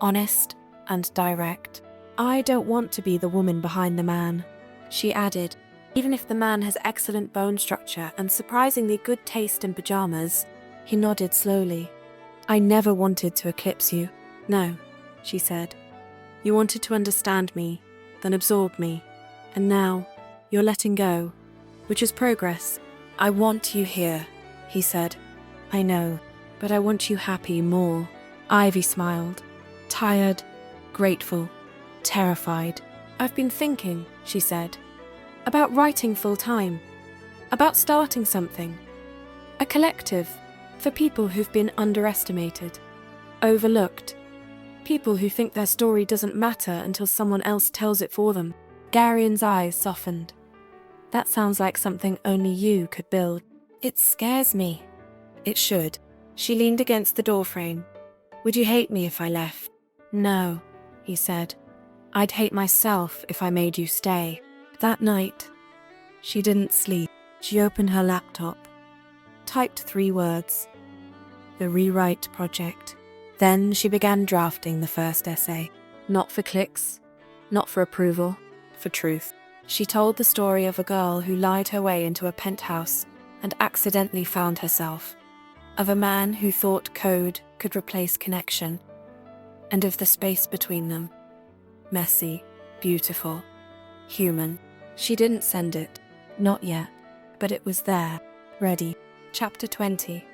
Honest and direct. I don't want to be the woman behind the man, she added. Even if the man has excellent bone structure and surprisingly good taste in pajamas. He nodded slowly. I never wanted to eclipse you. No, she said. You wanted to understand me, then absorb me. And now, you're letting go, which is progress. I want you here, he said. I know, but I want you happy more. Ivy smiled. Tired, grateful, terrified. I've been thinking, she said, about writing full-time, about starting something. A collective for people who've been underestimated, overlooked. People who think their story doesn't matter until someone else tells it for them. Darian's eyes softened. That sounds like something only you could build. It scares me. It should. She leaned against the doorframe. Would you hate me if I left? No, he said. I'd hate myself if I made you stay. That night, she didn't sleep. She opened her laptop, typed 3 words. The Rewrite Project. Then she began drafting the first essay. Not for clicks, not for approval, for truth. She told the story of a girl who lied her way into a penthouse and accidentally found herself. Of a man who thought code could replace connection. And of the space between them. Messy, beautiful, human. She didn't send it. Not yet. But it was there, ready. Chapter 20.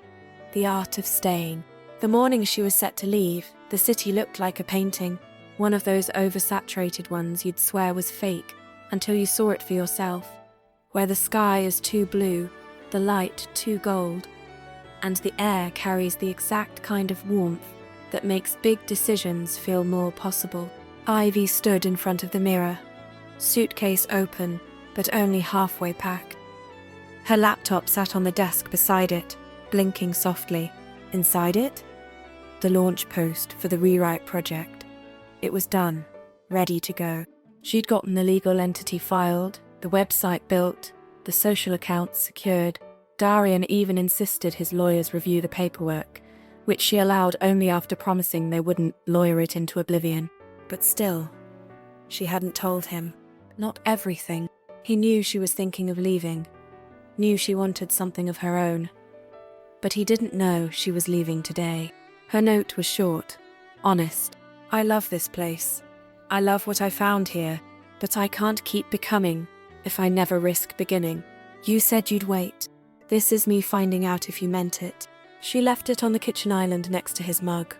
The Art of Staying. The morning she was set to leave, the city looked like a painting. One of those oversaturated ones you'd swear was fake until you saw it for yourself. Where the sky is too blue, the light too gold, and the air carries the exact kind of warmth that makes big decisions feel more possible. Ivy stood in front of the mirror, suitcase open, but only halfway packed. Her laptop sat on the desk beside it, blinking softly. Inside it, the launch post for the Rewrite Project. It was done, ready to go. She'd gotten the legal entity filed, the website built, the social accounts secured. Darian even insisted his lawyers review the paperwork, which she allowed only after promising they wouldn't lawyer it into oblivion. But still, she hadn't told him. Not everything. He knew she was thinking of leaving, knew she wanted something of her own. But he didn't know she was leaving today. Her note was short, honest. I love this place. I love what I found here, but I can't keep becoming if I never risk beginning. You said you'd wait. This is me finding out if you meant it. She left it on the kitchen island next to his mug,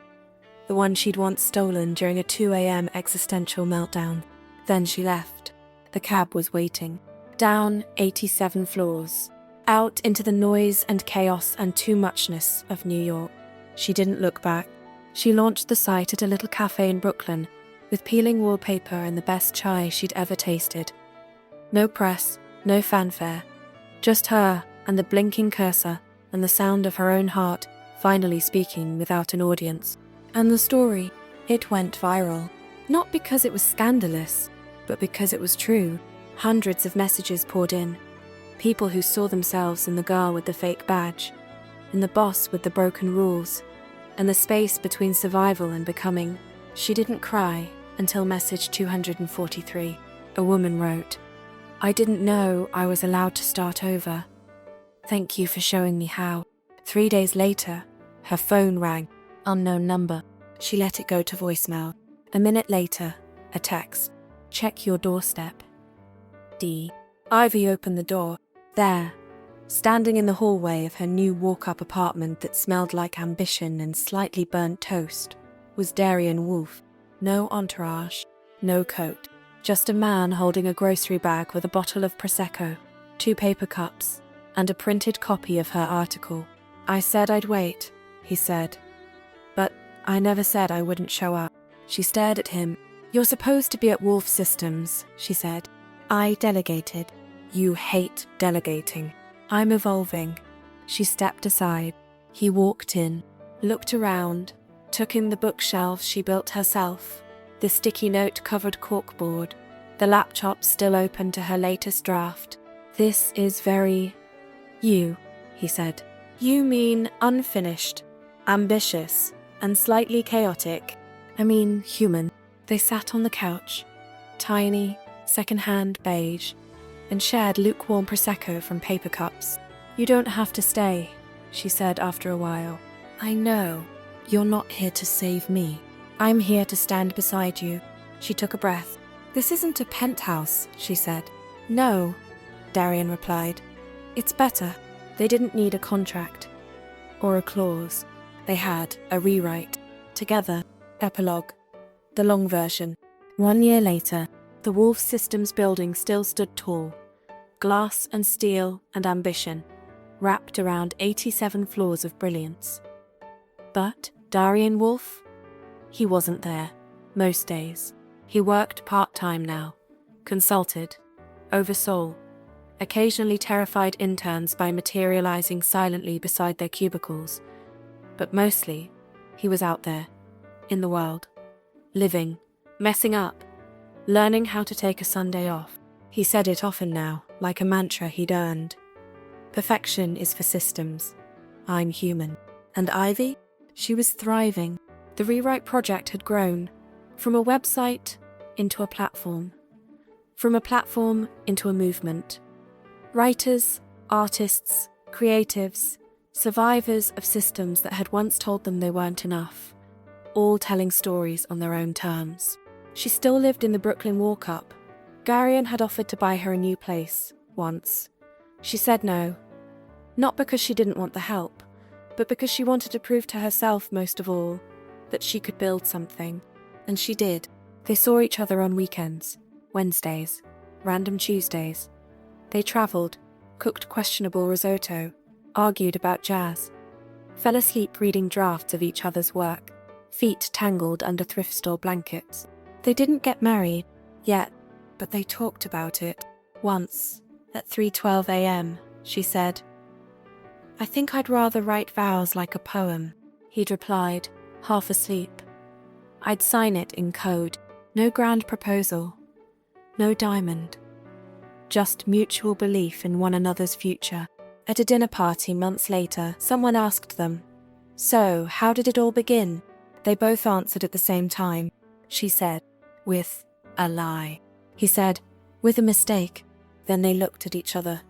the one she'd once stolen during a 2 a.m. existential meltdown. Then she left. The cab was waiting. Down 87 floors, out into the noise and chaos and too muchness of New York. She didn't look back. She launched the site at a little cafe in Brooklyn, with peeling wallpaper and the best chai she'd ever tasted. No press, no fanfare, just her and the blinking cursor and the sound of her own heart finally speaking without an audience. And the story, it went viral. Not because it was scandalous, but because it was true. Hundreds of messages poured in. People who saw themselves in the girl with the fake badge, in the boss with the broken rules, and the space between survival and becoming. She didn't cry until message 243. A woman wrote, "I didn't know I was allowed to start over. Thank you for showing me how." 3 days later, her phone rang. Unknown number. She let it go to voicemail. A minute later, a text. "Check your doorstep." D. Ivy opened the door. There, standing in the hallway of her new walk-up apartment that smelled like ambition and slightly burnt toast, was Darian Wolfe. No entourage, no coat. Just a man holding a grocery bag with a bottle of Prosecco, 2 paper cups, and a printed copy of her article. "I said I'd wait," he said. "But I never said I wouldn't show up." She stared at him. "You're supposed to be at Wolfe Systems," she said. "I delegated." "You hate delegating." "I'm evolving." She stepped aside. He walked in, looked around, took in the bookshelves she built herself, the sticky note-covered corkboard, the laptop still open to her latest draft. "This is very you," he said. "You mean unfinished, ambitious, and slightly chaotic. I mean human." They sat on the couch, tiny, second-hand beige, and shared lukewarm Prosecco from paper cups. "You don't have to stay," she said after a while. "I know. You're not here to save me. I'm here to stand beside you." She took a breath. "This isn't a penthouse," she said. "No," Darian replied. "It's better." They didn't need a contract or a clause. They had a rewrite. Together, Epilogue, the long version. 1 year later, the Wolfe Systems building still stood tall, glass and steel and ambition, wrapped around 87 floors of brilliance. But Darian Wolfe? He wasn't there, most days. He worked part-time now, consulted, oversaw, occasionally terrified interns by materializing silently beside their cubicles. But mostly, he was out there, in the world, living, messing up, learning how to take a Sunday off. He said it often now, like a mantra he'd earned. Perfection is for systems. I'm human. And Ivy? She was thriving. The rewrite project had grown, from a website into a platform, from a platform into a movement. Writers, artists, creatives, survivors of systems that had once told them they weren't enough, all telling stories on their own terms. She still lived in the Brooklyn walk-up. Darian had offered to buy her a new place, once. She said no. Not because she didn't want the help, but because she wanted to prove to herself, most of all, that she could build something. And she did. They saw each other on weekends, Wednesdays, random Tuesdays. They travelled, cooked questionable risotto, argued about jazz, fell asleep reading drafts of each other's work, feet tangled under thrift store blankets. They didn't get married, yet, but they talked about it. Once, at 3:12 a.m., she said, "I think I'd rather write vows like a poem," he'd replied, half asleep. "I'd sign it in code. No grand proposal. No diamond. Just mutual belief in one another's future." At a dinner party months later, someone asked them, "So, how did it all begin?" They both answered at the same time. She said, "With a lie." He said, "With a mistake." Then they looked at each other,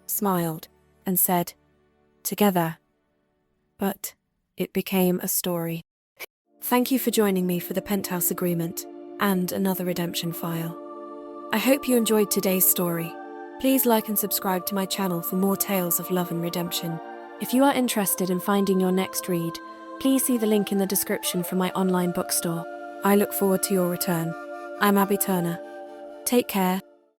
smiled, and said, "Together." But it became a story. Thank you for joining me for the Penthouse Agreement and another redemption file. I hope you enjoyed today's story. Please like and subscribe to my channel for more tales of love and redemption. If you are interested in finding your next read, please see the link in the description for my online bookstore. I look forward to your return. I'm Abby Turner. Take care